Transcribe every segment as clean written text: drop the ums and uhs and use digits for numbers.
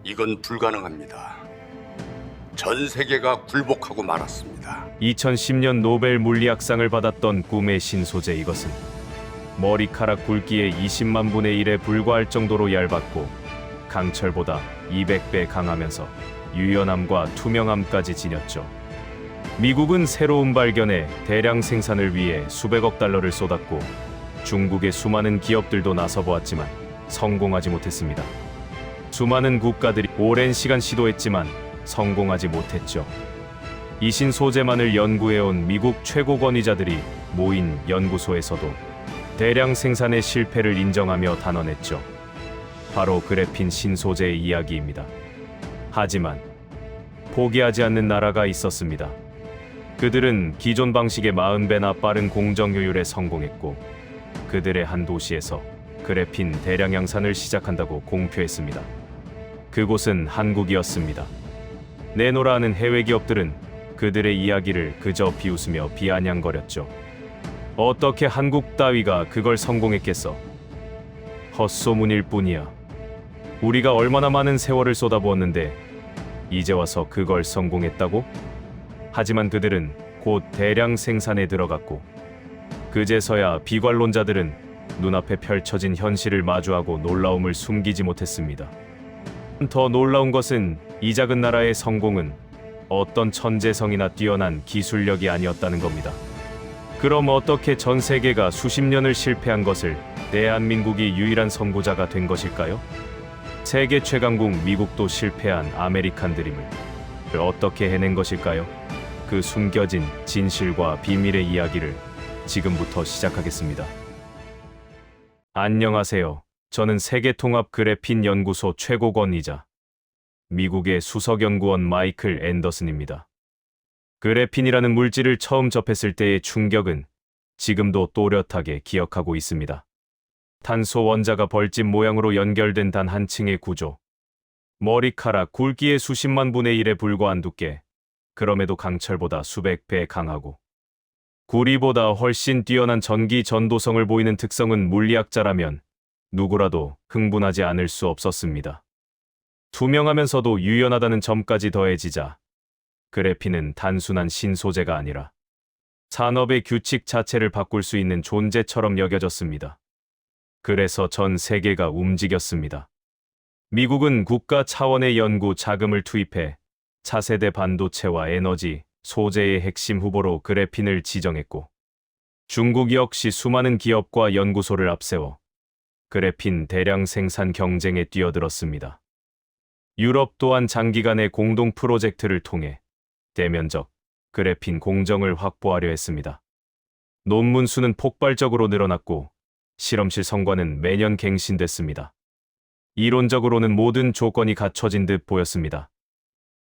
이건 불가능합니다. 전 세계가 굴복하고 말았습니다. 2010년 노벨 물리학상을 받았던 꿈의 신소재, 이것은 머리카락 굵기의 20만 분의 1에 불과할 정도로 얇았고 강철보다 200배 강하면서 유연함과 투명함까지 지녔죠. 미국은 새로운 발견에 대량 생산을 위해 수백억 달러를 쏟았고 중국의 수많은 기업들도 나서보았지만 성공하지 못했습니다. 수많은 국가들이 오랜 시간 시도했지만 성공하지 못했죠. 이 신소재만을 연구해온 미국 최고 권위자들이 모인 연구소에서도 대량 생산의 실패를 인정하며 단언했죠. 바로 그래핀 신소재의 이야기입니다. 하지만 포기하지 않는 나라가 있었습니다. 그들은 기존 방식의 40배나 빠른 공정 효율에 성공했고 그들의 한 도시에서 그래핀 대량 양산을 시작한다고 공표했습니다. 그곳은 한국이었습니다. 내노라 하는 해외 기업들은 그들의 이야기를 그저 비웃으며 비아냥거렸죠. 어떻게 한국 따위가 그걸 성공했겠어? 헛소문일 뿐이야. 우리가 얼마나 많은 세월을 쏟아부었는데 이제 와서 그걸 성공했다고? 하지만 그들은 곧 대량 생산에 들어갔고 그제서야 비관론자들은 눈앞에 펼쳐진 현실을 마주하고 놀라움을 숨기지 못했습니다. 더 놀라운 것은 이 작은 나라의 성공은 어떤 천재성이나 뛰어난 기술력이 아니었다는 겁니다. 그럼 어떻게 전 세계가 수십 년을 실패한 것을 대한민국이 유일한 선구자가 된 것일까요? 세계 최강국 미국도 실패한 아메리칸 드림을 어떻게 해낸 것일까요? 그 숨겨진 진실과 비밀의 이야기를 지금부터 시작하겠습니다. 안녕하세요. 저는 세계통합 그래핀 연구소 최고권위자 미국의 수석연구원 마이클 앤더슨입니다. 그래핀이라는 물질을 처음 접했을 때의 충격은 지금도 또렷하게 기억하고 있습니다. 탄소 원자가 벌집 모양으로 연결된 단 한 층의 구조, 머리카락 굵기의 수십만 분의 1에 불과한 두께, 그럼에도 강철보다 수백 배 강하고 구리보다 훨씬 뛰어난 전기 전도성을 보이는 특성은 물리학자라면 누구라도 흥분하지 않을 수 없었습니다. 투명하면서도 유연하다는 점까지 더해지자 그래핀은 단순한 신소재가 아니라 산업의 규칙 자체를 바꿀 수 있는 존재처럼 여겨졌습니다. 그래서 전 세계가 움직였습니다. 미국은 국가 차원의 연구 자금을 투입해 차세대 반도체와 에너지, 소재의 핵심 후보로 그래핀을 지정했고 중국 역시 수많은 기업과 연구소를 앞세워 그래핀 대량 생산 경쟁에 뛰어들었습니다. 유럽 또한 장기간의 공동 프로젝트를 통해 대면적 그래핀 공정을 확보하려 했습니다. 논문 수는 폭발적으로 늘어났고 실험실 성과는 매년 갱신됐습니다. 이론적으로는 모든 조건이 갖춰진 듯 보였습니다.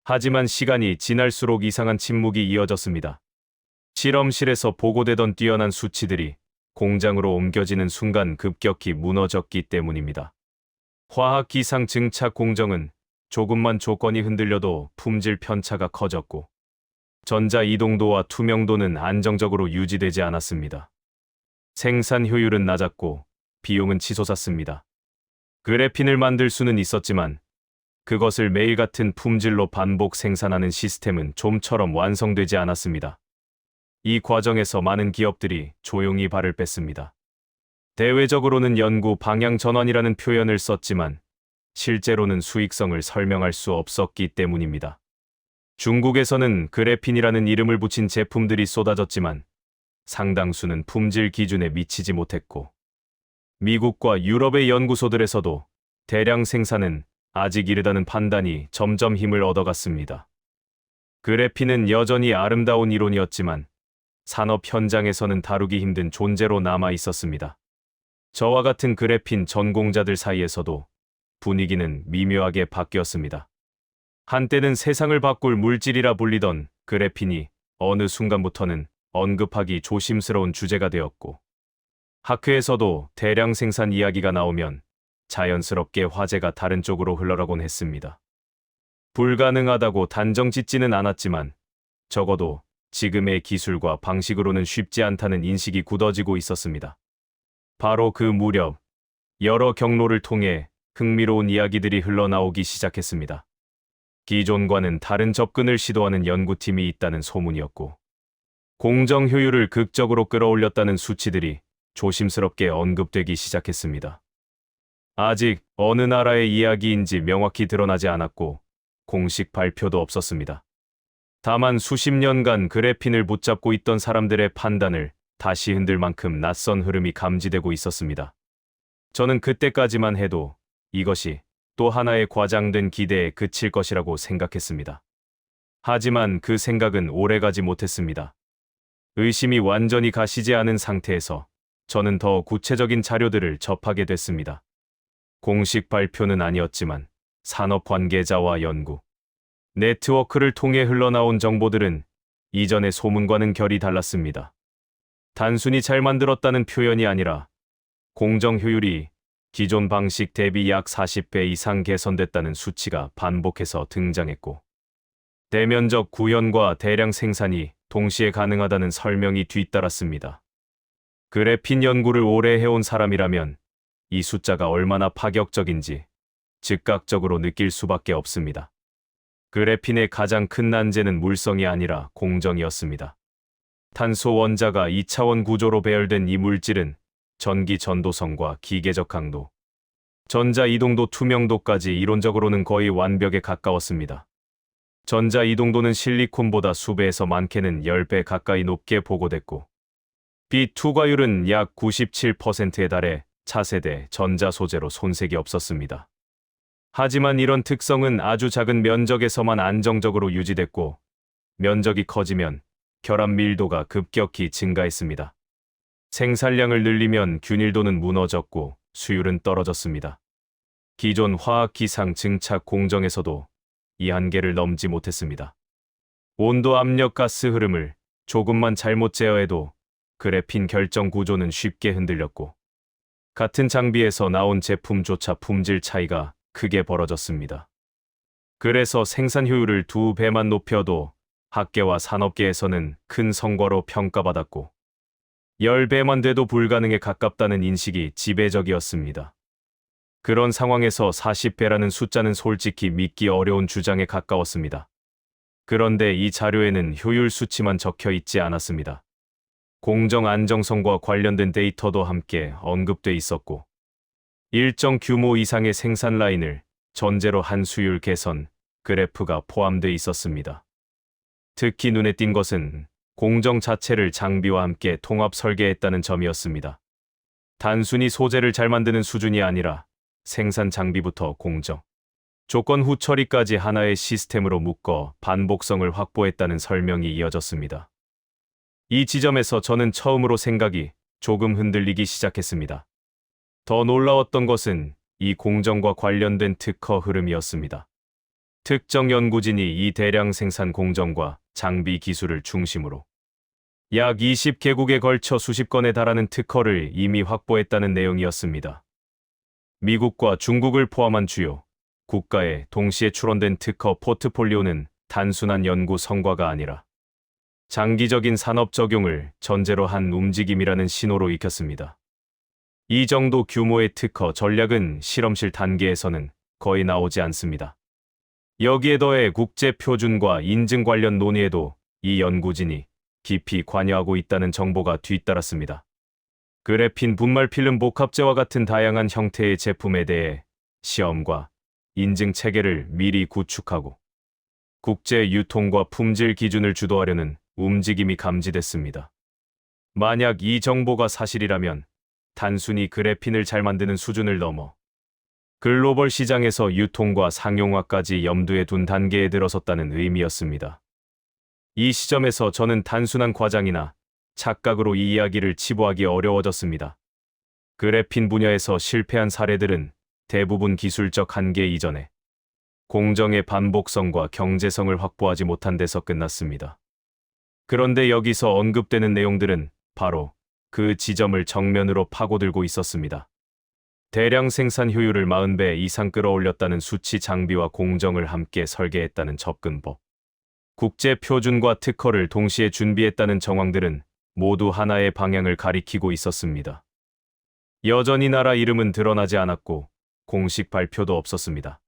하지만 시간이 지날수록 이상한 침묵이 이어졌습니다. 실험실에서 보고되던 뛰어난 수치들이 공장으로 옮겨지는 순간 급격히 무너졌기 때문입니다. 화학기상 증착 공정은 조금만 조건이 흔들려도 품질 편차가 커졌고 전자 이동도와 투명도는 안정적으로 유지되지 않았습니다. 생산 효율은 낮았고 비용은 치솟았습니다. 그래핀을 만들 수는 있었지만 그것을 매일 같은 품질로 반복 생산하는 시스템은 좀처럼 완성되지 않았습니다. 이 과정에서 많은 기업들이 조용히 발을 뺐습니다. 대외적으로는 연구 방향 전환이라는 표현을 썼지만 실제로는 수익성을 설명할 수 없었기 때문입니다. 중국에서는 그래핀이라는 이름을 붙인 제품들이 쏟아졌지만 상당수는 품질 기준에 미치지 못했고 미국과 유럽의 연구소들에서도 대량 생산은 아직 이르다는 판단이 점점 힘을 얻어갔습니다. 그래핀은 여전히 아름다운 이론이었지만 산업 현장에서는 다루기 힘든 존재로 남아 있었습니다. 저와 같은 그래핀 전공자들 사이에서도 분위기는 미묘하게 바뀌었습니다. 한때는 세상을 바꿀 물질이라 불리던 그래핀이 어느 순간부터는 언급하기 조심스러운 주제가 되었고 학회에서도 대량 생산 이야기가 나오면 자연스럽게 화제가 다른 쪽으로 흘러가곤 했습니다. 불가능하다고 단정 짓지는 않았지만 적어도 지금의 기술과 방식으로는 쉽지 않다는 인식이 굳어지고 있었습니다. 바로 그 무렵 여러 경로를 통해 흥미로운 이야기들이 흘러나오기 시작했습니다. 기존과는 다른 접근을 시도하는 연구팀이 있다는 소문이었고, 공정 효율을 극적으로 끌어올렸다는 수치들이 조심스럽게 언급되기 시작했습니다. 아직 어느 나라의 이야기인지 명확히 드러나지 않았고, 공식 발표도 없었습니다. 다만 수십 년간 그래핀을 붙잡고 있던 사람들의 판단을 다시 흔들 만큼 낯선 흐름이 감지되고 있었습니다. 저는 그때까지만 해도 이것이 또 하나의 과장된 기대에 그칠 것이라고 생각했습니다. 하지만 그 생각은 오래가지 못했습니다. 의심이 완전히 가시지 않은 상태에서 저는 더 구체적인 자료들을 접하게 됐습니다. 공식 발표는 아니었지만 산업 관계자와 연구, 네트워크를 통해 흘러나온 정보들은 이전의 소문과는 결이 달랐습니다. 단순히 잘 만들었다는 표현이 아니라 공정 효율이 기존 방식 대비 약 40배 이상 개선됐다는 수치가 반복해서 등장했고, 대면적 구현과 대량 생산이 동시에 가능하다는 설명이 뒤따랐습니다. 그래핀 연구를 오래 해온 사람이라면 이 숫자가 얼마나 파격적인지 즉각적으로 느낄 수밖에 없습니다. 그래핀의 가장 큰 난제는 물성이 아니라 공정이었습니다. 탄소 원자가 2차원 구조로 배열된 이 물질은 전기 전도성과 기계적 강도, 전자 이동도 투명도까지 이론적으로는 거의 완벽에 가까웠습니다. 전자 이동도는 실리콘보다 수배에서 많게는 10배 가까이 높게 보고됐고, 빛 투과율은 약 97%에 달해 차세대 전자 소재로 손색이 없었습니다. 하지만 이런 특성은 아주 작은 면적에서만 안정적으로 유지됐고, 면적이 커지면 결합 밀도가 급격히 증가했습니다. 생산량을 늘리면 균일도는 무너졌고 수율은 떨어졌습니다. 기존 화학 기상 증착 공정에서도 이 한계를 넘지 못했습니다. 온도 압력 가스 흐름을 조금만 잘못 제어해도 그래핀 결정 구조는 쉽게 흔들렸고, 같은 장비에서 나온 제품조차 품질 차이가 크게 벌어졌습니다. 그래서 생산 효율을 2배만 높여도 학계와 산업계에서는 큰 성과로 평가받았고, 10배만 돼도 불가능에 가깝다는 인식이 지배적이었습니다. 그런 상황에서 40배라는 숫자는 솔직히 믿기 어려운 주장에 가까웠습니다. 그런데 이 자료에는 효율 수치만 적혀 있지 않았습니다. 공정 안정성과 관련된 데이터도 함께 언급돼 있었고, 일정 규모 이상의 생산 라인을 전제로 한 수율 개선 그래프가 포함돼 있었습니다. 특히 눈에 띈 것은 공정 자체를 장비와 함께 통합 설계했다는 점이었습니다. 단순히 소재를 잘 만드는 수준이 아니라 생산 장비부터 공정, 조건 후 처리까지 하나의 시스템으로 묶어 반복성을 확보했다는 설명이 이어졌습니다. 이 지점에서 저는 처음으로 생각이 조금 흔들리기 시작했습니다. 더 놀라웠던 것은 이 공정과 관련된 특허 흐름이었습니다. 특정 연구진이 이 대량 생산 공정과 장비 기술을 중심으로 약 20개국에 걸쳐 수십 건에 달하는 특허를 이미 확보했다는 내용이었습니다. 미국과 중국을 포함한 주요 국가에 동시에 출원된 특허 포트폴리오는 단순한 연구 성과가 아니라 장기적인 산업 적용을 전제로 한 움직임이라는 신호로 익혔습니다. 이 정도 규모의 특허 전략은 실험실 단계에서는 거의 나오지 않습니다. 여기에 더해 국제 표준과 인증 관련 논의에도 이 연구진이 깊이 관여하고 있다는 정보가 뒤따랐습니다. 그래핀 분말 필름 복합재와 같은 다양한 형태의 제품에 대해 시험과 인증 체계를 미리 구축하고 국제 유통과 품질 기준을 주도하려는 움직임이 감지됐습니다. 만약 이 정보가 사실이라면 단순히 그래핀을 잘 만드는 수준을 넘어 글로벌 시장에서 유통과 상용화까지 염두에 둔 단계에 들어섰다는 의미였습니다. 이 시점에서 저는 단순한 과장이나 착각으로 이 이야기를 치부하기 어려워졌습니다. 그래핀 분야에서 실패한 사례들은 대부분 기술적 한계 이전에 공정의 반복성과 경제성을 확보하지 못한 데서 끝났습니다. 그런데 여기서 언급되는 내용들은 바로 그 지점을 정면으로 파고들고 있었습니다. 대량 생산 효율을 40배 이상 끌어올렸다는 수치, 장비와 공정을 함께 설계했다는 접근법, 국제 표준과 특허를 동시에 준비했다는 정황들은 모두 하나의 방향을 가리키고 있었습니다. 여전히 나라 이름은 드러나지 않았고 공식 발표도 없었습니다.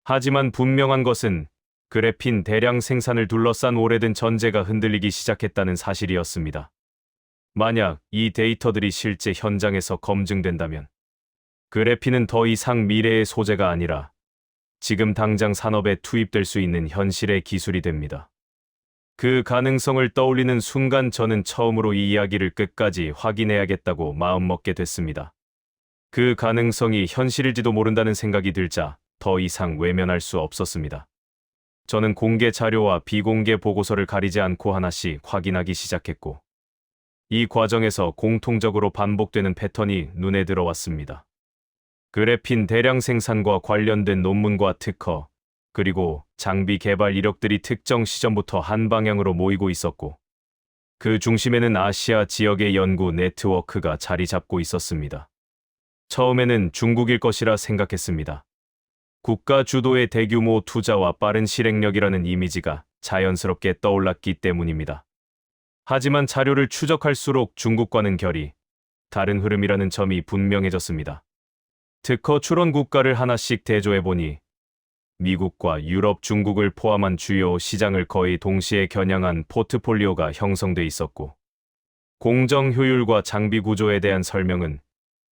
하지만 분명한 것은 그래핀 대량 생산을 둘러싼 오래된 전제가 흔들리기 시작했다는 사실이었습니다. 만약 이 데이터들이 실제 현장에서 검증된다면 그래핀은 더 이상 미래의 소재가 아니라 지금 당장 산업에 투입될 수 있는 현실의 기술이 됩니다. 그 가능성을 떠올리는 순간 저는 처음으로 이 이야기를 끝까지 확인해야겠다고 마음먹게 됐습니다. 그 가능성이 현실일지도 모른다는 생각이 들자 더 이상 외면할 수 없었습니다. 저는 공개 자료와 비공개 보고서를 가리지 않고 하나씩 확인하기 시작했고, 이 과정에서 공통적으로 반복되는 패턴이 눈에 들어왔습니다. 그래핀 대량 생산과 관련된 논문과 특허, 그리고 장비 개발 이력들이 특정 시점부터 한 방향으로 모이고 있었고, 그 중심에는 아시아 지역의 연구 네트워크가 자리 잡고 있었습니다. 처음에는 중국일 것이라 생각했습니다. 국가 주도의 대규모 투자와 빠른 실행력이라는 이미지가 자연스럽게 떠올랐기 때문입니다. 하지만 자료를 추적할수록 중국과는 결이 다른 흐름이라는 점이 분명해졌습니다. 특허 출원 국가를 하나씩 대조해보니 미국과 유럽, 중국을 포함한 주요 시장을 거의 동시에 겨냥한 포트폴리오가 형성돼 있었고, 공정 효율과 장비 구조에 대한 설명은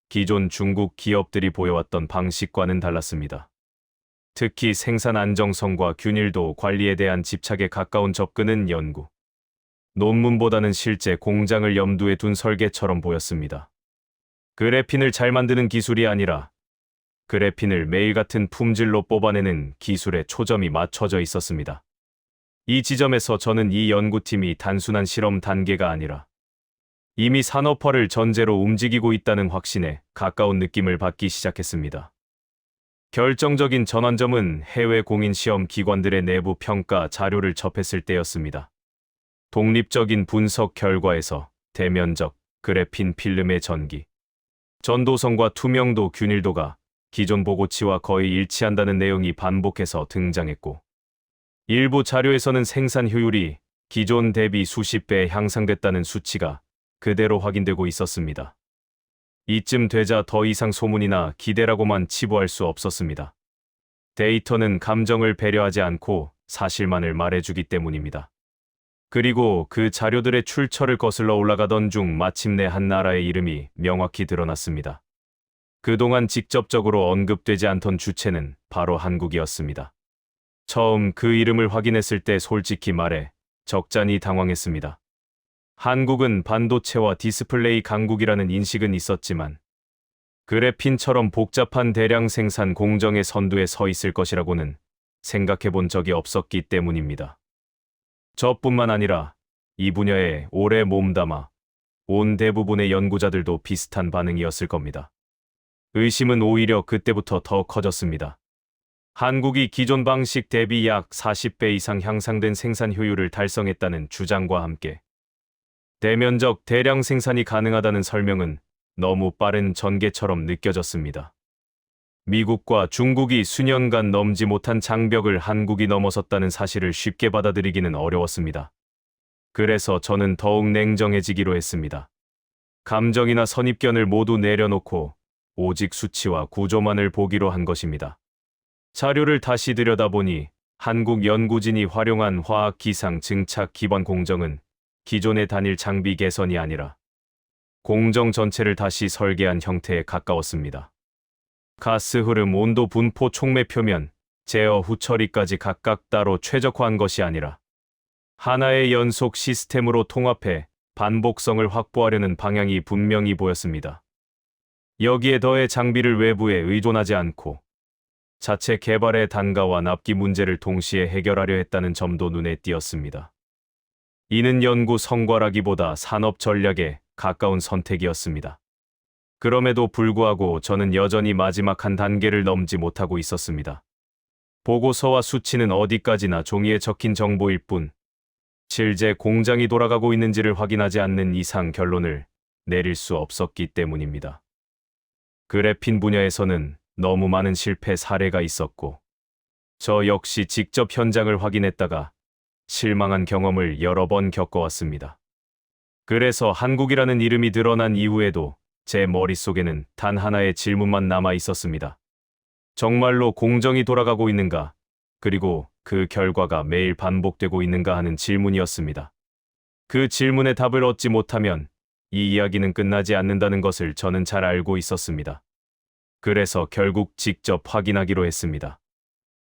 기존 중국 기업들이 보여왔던 방식과는 달랐습니다. 특히 생산 안정성과 균일도 관리에 대한 집착에 가까운 접근은 연구, 논문보다는 실제 공장을 염두에 둔 설계처럼 보였습니다. 그래핀을 잘 만드는 기술이 아니라 그래핀을 매일 같은 품질로 뽑아내는 기술에 초점이 맞춰져 있었습니다. 이 지점에서 저는 이 연구팀이 단순한 실험 단계가 아니라 이미 산업화를 전제로 움직이고 있다는 확신에 가까운 느낌을 받기 시작했습니다. 결정적인 전환점은 해외 공인 시험 기관들의 내부 평가 자료를 접했을 때였습니다. 독립적인 분석 결과에서 대면적 그래핀 필름의 전기, 전도성과 투명도, 균일도가 기존 보고치와 거의 일치한다는 내용이 반복해서 등장했고, 일부 자료에서는 생산 효율이 기존 대비 수십 배 향상됐다는 수치가 그대로 확인되고 있었습니다. 이쯤 되자 더 이상 소문이나 기대라고만 치부할 수 없었습니다. 데이터는 감정을 배려하지 않고 사실만을 말해주기 때문입니다. 그리고 그 자료들의 출처를 거슬러 올라가던 중 마침내 한 나라의 이름이 명확히 드러났습니다. 그동안 직접적으로 언급되지 않던 주체는 바로 한국이었습니다. 처음 그 이름을 확인했을 때 솔직히 말해 적잖이 당황했습니다. 한국은 반도체와 디스플레이 강국이라는 인식은 있었지만 그래핀처럼 복잡한 대량 생산 공정의 선두에 서 있을 것이라고는 생각해 본 적이 없었기 때문입니다. 저뿐만 아니라 이 분야에 오래 몸담아 온 대부분의 연구자들도 비슷한 반응이었을 겁니다. 의심은 오히려 그때부터 더 커졌습니다. 한국이 기존 방식 대비 약 40배 이상 향상된 생산 효율을 달성했다는 주장과 함께 대면적 대량 생산이 가능하다는 설명은 너무 빠른 전개처럼 느껴졌습니다. 미국과 중국이 수년간 넘지 못한 장벽을 한국이 넘어섰다는 사실을 쉽게 받아들이기는 어려웠습니다. 그래서 저는 더욱 냉정해지기로 했습니다. 감정이나 선입견을 모두 내려놓고 오직 수치와 구조만을 보기로 한 것입니다. 자료를 다시 들여다보니 한국 연구진이 활용한 화학 기상 증착 기반 공정은 기존의 단일 장비 개선이 아니라 공정 전체를 다시 설계한 형태에 가까웠습니다. 가스 흐름, 온도 분포, 촉매 표면, 제어 후 처리까지 각각 따로 최적화한 것이 아니라 하나의 연속 시스템으로 통합해 반복성을 확보하려는 방향이 분명히 보였습니다. 여기에 더해 장비를 외부에 의존하지 않고 자체 개발의 단가와 납기 문제를 동시에 해결하려 했다는 점도 눈에 띄었습니다. 이는 연구 성과라기보다 산업 전략에 가까운 선택이었습니다. 그럼에도 불구하고 저는 여전히 마지막 한 단계를 넘지 못하고 있었습니다. 보고서와 수치는 어디까지나 종이에 적힌 정보일 뿐, 실제 공장이 돌아가고 있는지를 확인하지 않는 이상 결론을 내릴 수 없었기 때문입니다. 그래핀 분야에서는 너무 많은 실패 사례가 있었고, 저 역시 직접 현장을 확인했다가 실망한 경험을 여러 번 겪어왔습니다. 그래서 한국이라는 이름이 드러난 이후에도 제 머릿속에는 단 하나의 질문만 남아 있었습니다. 정말로 공정이 돌아가고 있는가, 그리고 그 결과가 매일 반복되고 있는가 하는 질문이었습니다. 그 질문에 답을 얻지 못하면 이 이야기는 끝나지 않는다는 것을 저는 잘 알고 있었습니다. 그래서 결국 직접 확인하기로 했습니다.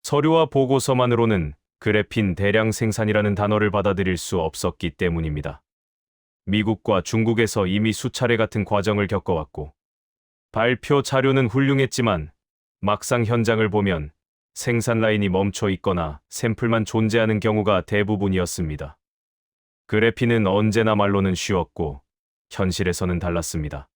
서류와 보고서만으로는 그래핀 대량 생산이라는 단어를 받아들일 수 없었기 때문입니다. 미국과 중국에서 이미 수차례 같은 과정을 겪어왔고, 발표 자료는 훌륭했지만 막상 현장을 보면 생산 라인이 멈춰 있거나 샘플만 존재하는 경우가 대부분이었습니다. 그래핀은 언제나 말로는 쉬웠고 현실에서는 달랐습니다.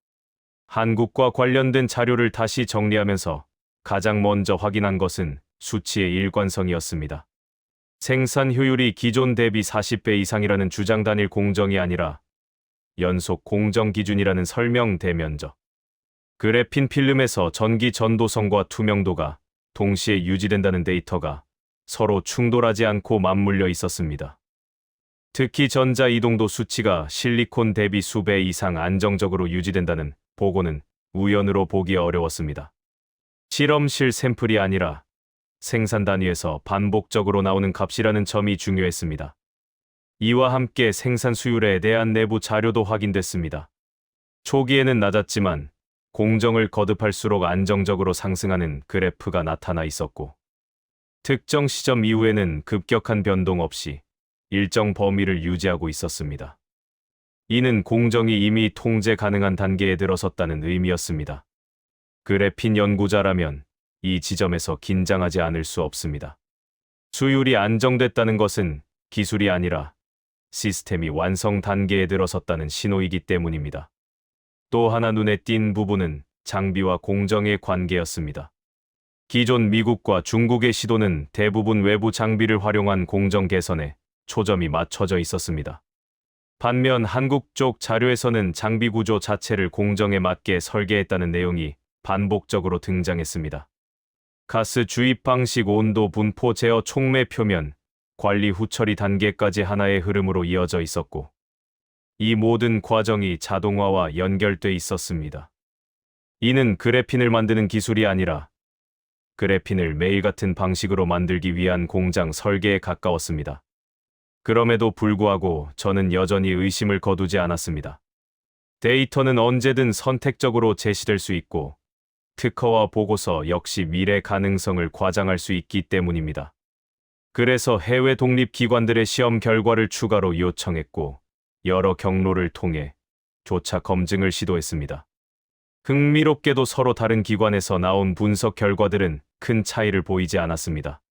한국과 관련된 자료를 다시 정리하면서 가장 먼저 확인한 것은 수치의 일관성이었습니다. 생산 효율이 기존 대비 40배 이상이라는 주장 단일 공정이 아니라 연속 공정 기준이라는 설명 대면적. 그래핀 필름에서 전기 전도성과 투명도가 동시에 유지된다는 데이터가 서로 충돌하지 않고 맞물려 있었습니다. 특히 전자 이동도 수치가 실리콘 대비 수배 이상 안정적으로 유지된다는 보고는 우연으로 보기 어려웠습니다. 실험실 샘플이 아니라 생산 단위에서 반복적으로 나오는 값이라는 점이 중요했습니다. 이와 함께 생산 수율에 대한 내부 자료도 확인됐습니다. 초기에는 낮았지만 공정을 거듭할수록 안정적으로 상승하는 그래프가 나타나 있었고, 특정 시점 이후에는 급격한 변동 없이 일정 범위를 유지하고 있었습니다. 이는 공정이 이미 통제 가능한 단계에 들어섰다는 의미였습니다. 그래핀 연구자라면 이 지점에서 긴장하지 않을 수 없습니다. 수율이 안정됐다는 것은 기술이 아니라 시스템이 완성 단계에 들어섰다는 신호이기 때문입니다. 또 하나 눈에 띈 부분은 장비와 공정의 관계였습니다. 기존 미국과 중국의 시도는 대부분 외부 장비를 활용한 공정 개선에 초점이 맞춰져 있었습니다. 반면 한국 쪽 자료에서는 장비 구조 자체를 공정에 맞게 설계했다는 내용이 반복적으로 등장했습니다. 가스 주입 방식, 온도 분포, 제어, 촉매 표면, 관리 후 처리 단계까지 하나의 흐름으로 이어져 있었고, 이 모든 과정이 자동화와 연결돼 있었습니다. 이는 그래핀을 만드는 기술이 아니라 그래핀을 매일 같은 방식으로 만들기 위한 공장 설계에 가까웠습니다. 그럼에도 불구하고 저는 여전히 의심을 거두지 않았습니다. 데이터는 언제든 선택적으로 제시될 수 있고, 특허와 보고서 역시 미래 가능성을 과장할 수 있기 때문입니다. 그래서 해외 독립기관들의 시험 결과를 추가로 요청했고, 여러 경로를 통해 조차 검증을 시도했습니다. 흥미롭게도 서로 다른 기관에서 나온 분석 결과들은 큰 차이를 보이지 않았습니다.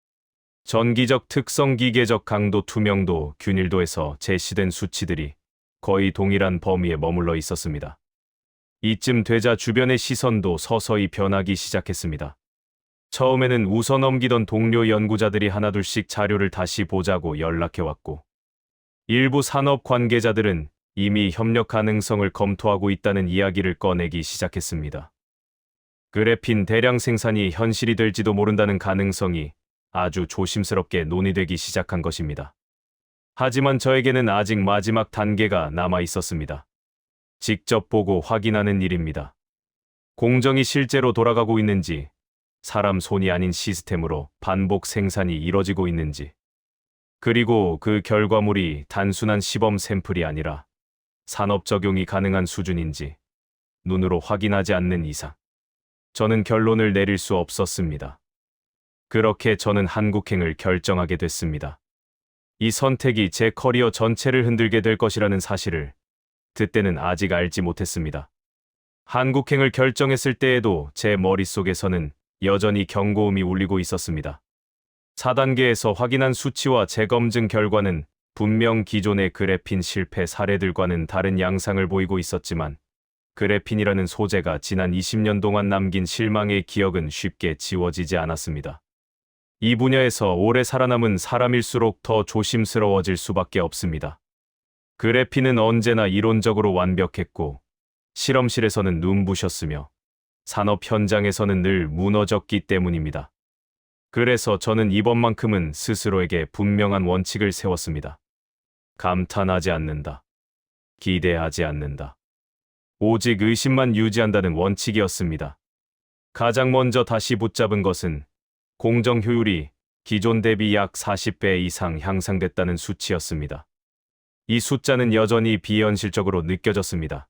전기적 특성, 기계적 강도, 투명도, 균일도에서 제시된 수치들이 거의 동일한 범위에 머물러 있었습니다. 이쯤 되자 주변의 시선도 서서히 변하기 시작했습니다. 처음에는 웃어 넘기던 동료 연구자들이 하나둘씩 자료를 다시 보자고 연락해왔고, 일부 산업 관계자들은 이미 협력 가능성을 검토하고 있다는 이야기를 꺼내기 시작했습니다. 그래핀 대량 생산이 현실이 될지도 모른다는 가능성이 아주 조심스럽게 논의되기 시작한 것입니다. 하지만 저에게는 아직 마지막 단계가 남아 있었습니다. 직접 보고 확인하는 일입니다. 공정이 실제로 돌아가고 있는지, 사람 손이 아닌 시스템으로 반복 생산이 이뤄지고 있는지, 그리고 그 결과물이 단순한 시범 샘플이 아니라 산업 적용이 가능한 수준인지 눈으로 확인하지 않는 이상 저는 결론을 내릴 수 없었습니다. 그렇게 저는 한국행을 결정하게 됐습니다. 이 선택이 제 커리어 전체를 흔들게 될 것이라는 사실을 그때는 아직 알지 못했습니다. 한국행을 결정했을 때에도 제 머릿속에서는 여전히 경고음이 울리고 있었습니다. 4단계에서 확인한 수치와 재검증 결과는 분명 기존의 그래핀 실패 사례들과는 다른 양상을 보이고 있었지만, 그래핀이라는 소재가 지난 20년 동안 남긴 실망의 기억은 쉽게 지워지지 않았습니다. 이 분야에서 오래 살아남은 사람일수록 더 조심스러워질 수밖에 없습니다. 그래핀은 언제나 이론적으로 완벽했고, 실험실에서는 눈부셨으며, 산업 현장에서는 늘 무너졌기 때문입니다. 그래서 저는 이번만큼은 스스로에게 분명한 원칙을 세웠습니다. 감탄하지 않는다. 기대하지 않는다. 오직 의심만 유지한다는 원칙이었습니다. 가장 먼저 다시 붙잡은 것은 공정 효율이 기존 대비 약 40배 이상 향상됐다는 수치였습니다. 이 숫자는 여전히 비현실적으로 느껴졌습니다.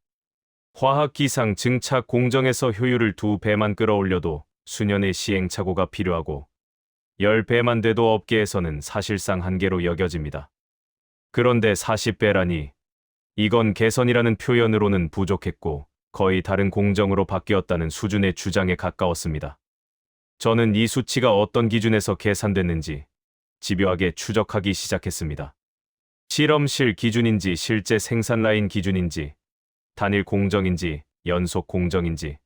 화학기상 증착 공정에서 효율을 2배만 끌어올려도 수년의 시행착오가 필요하고 10배만 돼도 업계에서는 사실상 한계로 여겨집니다. 그런데 40배라니 이건 개선이라는 표현으로는 부족했고 거의 다른 공정으로 바뀌었다는 수준의 주장에 가까웠습니다. 저는 이 수치가 어떤 기준에서 계산됐는지 집요하게 추적하기 시작했습니다. 실험실 기준인지 실제 생산 라인 기준인지 단일 공정인지 연속 공정인지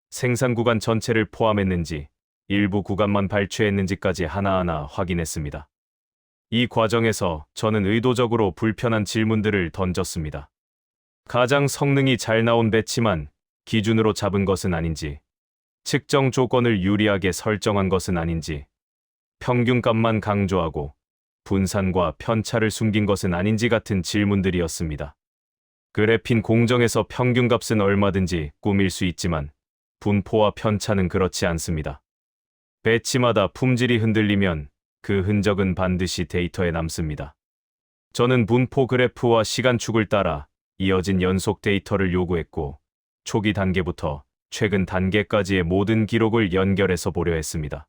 생산 구간 전체를 포함했는지 일부 구간만 발췌했는지까지 하나하나 확인했습니다. 이 과정에서 저는 의도적으로 불편한 질문들을 던졌습니다. 가장 성능이 잘 나온 배치만 기준으로 잡은 것은 아닌지, 측정 조건을 유리하게 설정한 것은 아닌지, 평균값만 강조하고 분산과 편차를 숨긴 것은 아닌지 같은 질문들이었습니다. 그래핀 공정에서 평균값은 얼마든지 꾸밀 수 있지만 분포와 편차는 그렇지 않습니다. 배치마다 품질이 흔들리면 그 흔적은 반드시 데이터에 남습니다. 저는 분포 그래프와 시간축을 따라 이어진 연속 데이터를 요구했고 초기 단계부터 최근 단계까지의 모든 기록을 연결해서 보려 했습니다.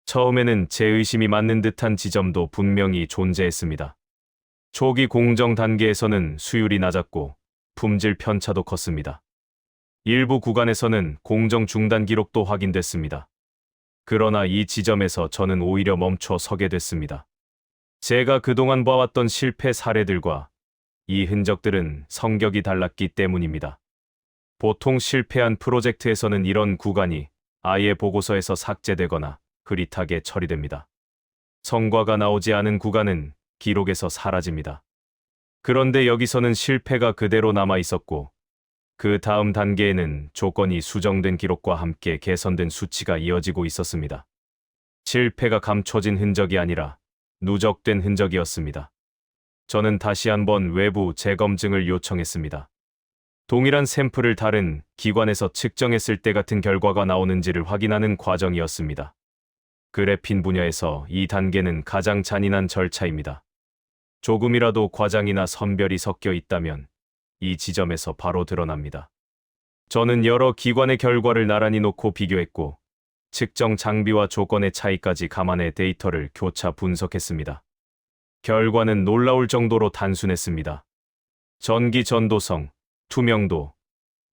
처음에는 제 의심이 맞는 듯한 지점도 분명히 존재했습니다. 초기 공정 단계에서는 수율이 낮았고 품질 편차도 컸습니다. 일부 구간에서는 공정 중단 기록도 확인됐습니다. 그러나 이 지점에서 저는 오히려 멈춰 서게 됐습니다. 제가 그동안 봐왔던 실패 사례들과 이 흔적들은 성격이 달랐기 때문입니다. 보통 실패한 프로젝트에서는 이런 구간이 아예 보고서에서 삭제되거나 흐릿하게 처리됩니다. 성과가 나오지 않은 구간은 기록에서 사라집니다. 그런데 여기서는 실패가 그대로 남아 있었고 그 다음 단계에는 조건이 수정된 기록과 함께 개선된 수치가 이어지고 있었습니다. 실패가 감춰진 흔적이 아니라 누적된 흔적이었습니다. 저는 다시 한번 외부 재검증을 요청했습니다. 동일한 샘플을 다른 기관에서 측정했을 때 같은 결과가 나오는지를 확인하는 과정이었습니다. 그래핀 분야에서 이 단계는 가장 잔인한 절차입니다. 조금이라도 과장이나 선별이 섞여 있다면 이 지점에서 바로 드러납니다. 저는 여러 기관의 결과를 나란히 놓고 비교했고 측정 장비와 조건의 차이까지 감안해 데이터를 교차 분석했습니다. 결과는 놀라울 정도로 단순했습니다. 전기 전도성, 투명도,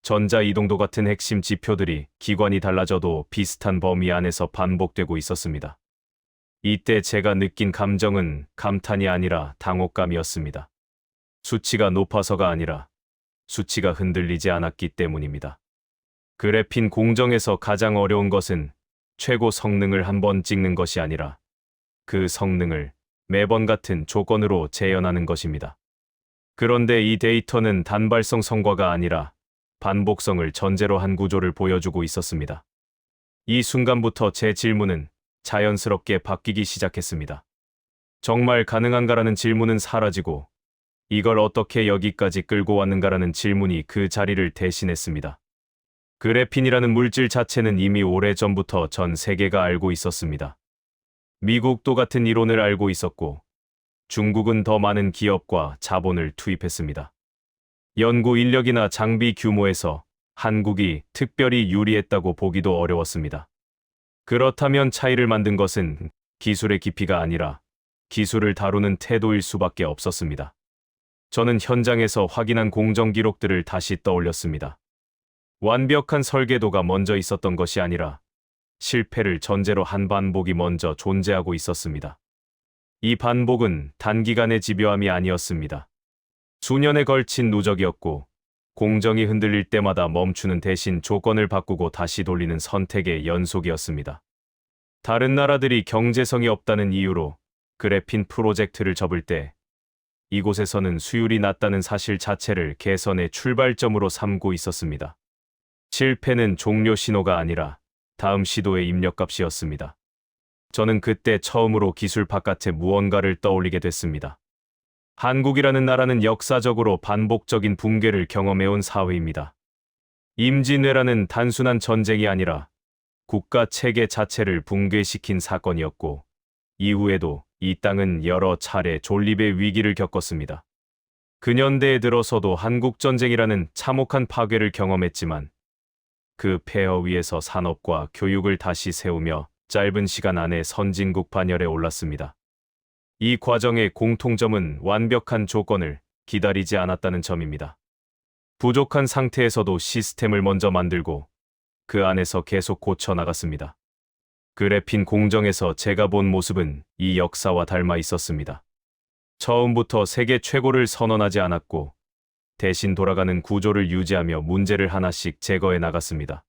전자 이동도 같은 핵심 지표들이 기관이 달라져도 비슷한 범위 안에서 반복되고 있었습니다. 이때 제가 느낀 감정은 감탄이 아니라 당혹감이었습니다. 수치가 높아서가 아니라 수치가 흔들리지 않았기 때문입니다. 그래핀 공정에서 가장 어려운 것은 최고 성능을 한 번 찍는 것이 아니라 그 성능을 매번 같은 조건으로 재현하는 것입니다. 그런데 이 데이터는 단발성 성과가 아니라 반복성을 전제로 한 구조를 보여주고 있었습니다. 이 순간부터 제 질문은 자연스럽게 바뀌기 시작했습니다. 정말 가능한가라는 질문은 사라지고 이걸 어떻게 여기까지 끌고 왔는가라는 질문이 그 자리를 대신했습니다. 그래핀이라는 물질 자체는 이미 오래전부터 전 세계가 알고 있었습니다. 미국도 같은 이론을 알고 있었고 중국은 더 많은 기업과 자본을 투입했습니다. 연구 인력이나 장비 규모에서 한국이 특별히 유리했다고 보기도 어려웠습니다. 그렇다면 차이를 만든 것은 기술의 깊이가 아니라 기술을 다루는 태도일 수밖에 없었습니다. 저는 현장에서 확인한 공정 기록들을 다시 떠올렸습니다. 완벽한 설계도가 먼저 있었던 것이 아니라 실패를 전제로 한 반복이 먼저 존재하고 있었습니다. 이 반복은 단기간의 집요함이 아니었습니다. 수년에 걸친 누적이었고 공정이 흔들릴 때마다 멈추는 대신 조건을 바꾸고 다시 돌리는 선택의 연속이었습니다. 다른 나라들이 경제성이 없다는 이유로 그래핀 프로젝트를 접을 때 이곳에서는 수율이 낮다는 사실 자체를 개선의 출발점으로 삼고 있었습니다. 실패는 종료 신호가 아니라 다음 시도의 입력값이었습니다. 저는 그때 처음으로 기술 바깥의 무언가를 떠올리게 됐습니다. 한국이라는 나라는 역사적으로 반복적인 붕괴를 경험해온 사회입니다. 임진왜란은 단순한 전쟁이 아니라 국가 체계 자체를 붕괴시킨 사건이었고, 이후에도 이 땅은 여러 차례 존립의 위기를 겪었습니다. 근현대에 들어서도 한국전쟁이라는 참혹한 파괴를 경험했지만, 그 폐허 위에서 산업과 교육을 다시 세우며 짧은 시간 안에 선진국 반열에 올랐습니다. 이 과정의 공통점은 완벽한 조건을 기다리지 않았다는 점입니다. 부족한 상태에서도 시스템을 먼저 만들고 그 안에서 계속 고쳐 나갔습니다. 그래핀 공정에서 제가 본 모습은 이 역사와 닮아 있었습니다. 처음부터 세계 최고를 선언하지 않았고 대신 돌아가는 구조를 유지하며 문제를 하나씩 제거해 나갔습니다.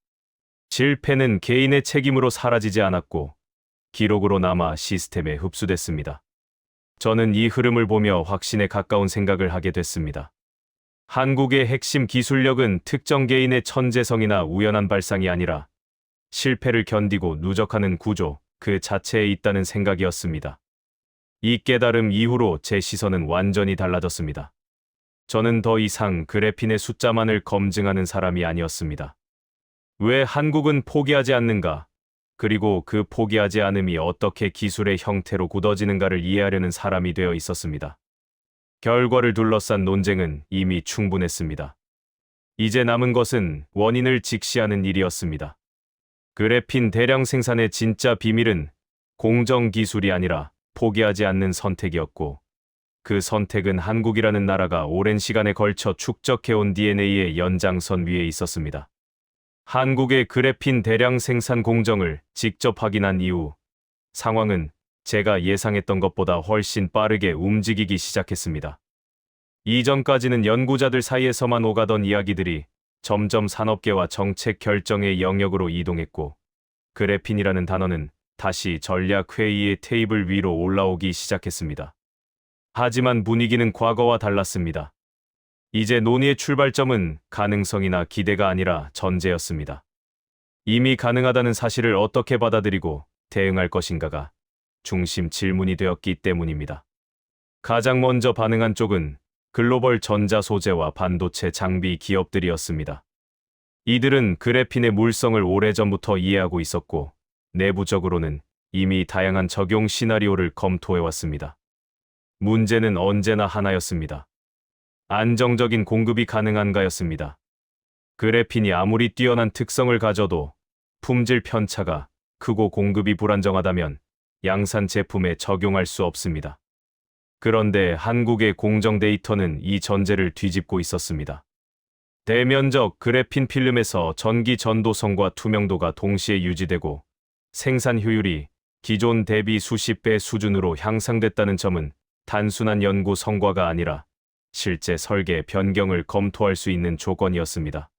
실패는 개인의 책임으로 사라지지 않았고 기록으로 남아 시스템에 흡수됐습니다. 저는 이 흐름을 보며 확신에 가까운 생각을 하게 됐습니다. 한국의 핵심 기술력은 특정 개인의 천재성이나 우연한 발상이 아니라 실패를 견디고 누적하는 구조 그 자체에 있다는 생각이었습니다. 이 깨달음 이후로 제 시선은 완전히 달라졌습니다. 저는 더 이상 그래핀의 숫자만을 검증하는 사람이 아니었습니다. 왜 한국은 포기하지 않는가? 그리고 그 포기하지 않음이 어떻게 기술의 형태로 굳어지는가를 이해하려는 사람이 되어 있었습니다. 결과를 둘러싼 논쟁은 이미 충분했습니다. 이제 남은 것은 원인을 직시하는 일이었습니다. 그래핀 대량 생산의 진짜 비밀은 공정 기술이 아니라 포기하지 않는 선택이었고, 그 선택은 한국이라는 나라가 오랜 시간에 걸쳐 축적해온 DNA의 연장선 위에 있었습니다. 한국의 그래핀 대량 생산 공정을 직접 확인한 이후 상황은 제가 예상했던 것보다 훨씬 빠르게 움직이기 시작했습니다. 이전까지는 연구자들 사이에서만 오가던 이야기들이 점점 산업계와 정책 결정의 영역으로 이동했고, 그래핀이라는 단어는 다시 전략회의의 테이블 위로 올라오기 시작했습니다. 하지만 분위기는 과거와 달랐습니다. 이제 논의의 출발점은 가능성이나 기대가 아니라 전제였습니다. 이미 가능하다는 사실을 어떻게 받아들이고 대응할 것인가가 중심 질문이 되었기 때문입니다. 가장 먼저 반응한 쪽은 글로벌 전자 소재와 반도체 장비 기업들이었습니다. 이들은 그래핀의 물성을 오래전부터 이해하고 있었고, 내부적으로는 이미 다양한 적용 시나리오를 검토해왔습니다. 문제는 언제나 하나였습니다. 안정적인 공급이 가능한가였습니다. 그래핀이 아무리 뛰어난 특성을 가져도 품질 편차가 크고 공급이 불안정하다면 양산 제품에 적용할 수 없습니다. 그런데 한국의 공정 데이터는 이 전제를 뒤집고 있었습니다. 대면적 그래핀 필름에서 전기 전도성과 투명도가 동시에 유지되고 생산 효율이 기존 대비 수십 배 수준으로 향상됐다는 점은 단순한 연구 성과가 아니라 실제 설계 변경을 검토할 수 있는 조건이었습니다.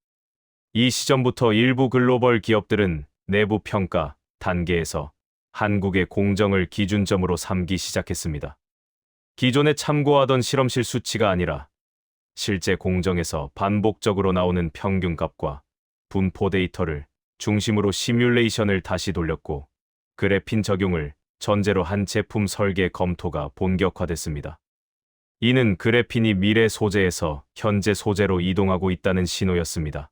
이 시점부터 일부 글로벌 기업들은 내부 평가 단계에서 한국의 공정을 기준점으로 삼기 시작했습니다. 기존에 참고하던 실험실 수치가 아니라 실제 공정에서 반복적으로 나오는 평균값과 분포 데이터를 중심으로 시뮬레이션을 다시 돌렸고, 그래핀 적용을 전제로 한 제품 설계 검토가 본격화됐습니다. 이는 그래핀이 미래 소재에서 현재 소재로 이동하고 있다는 신호였습니다.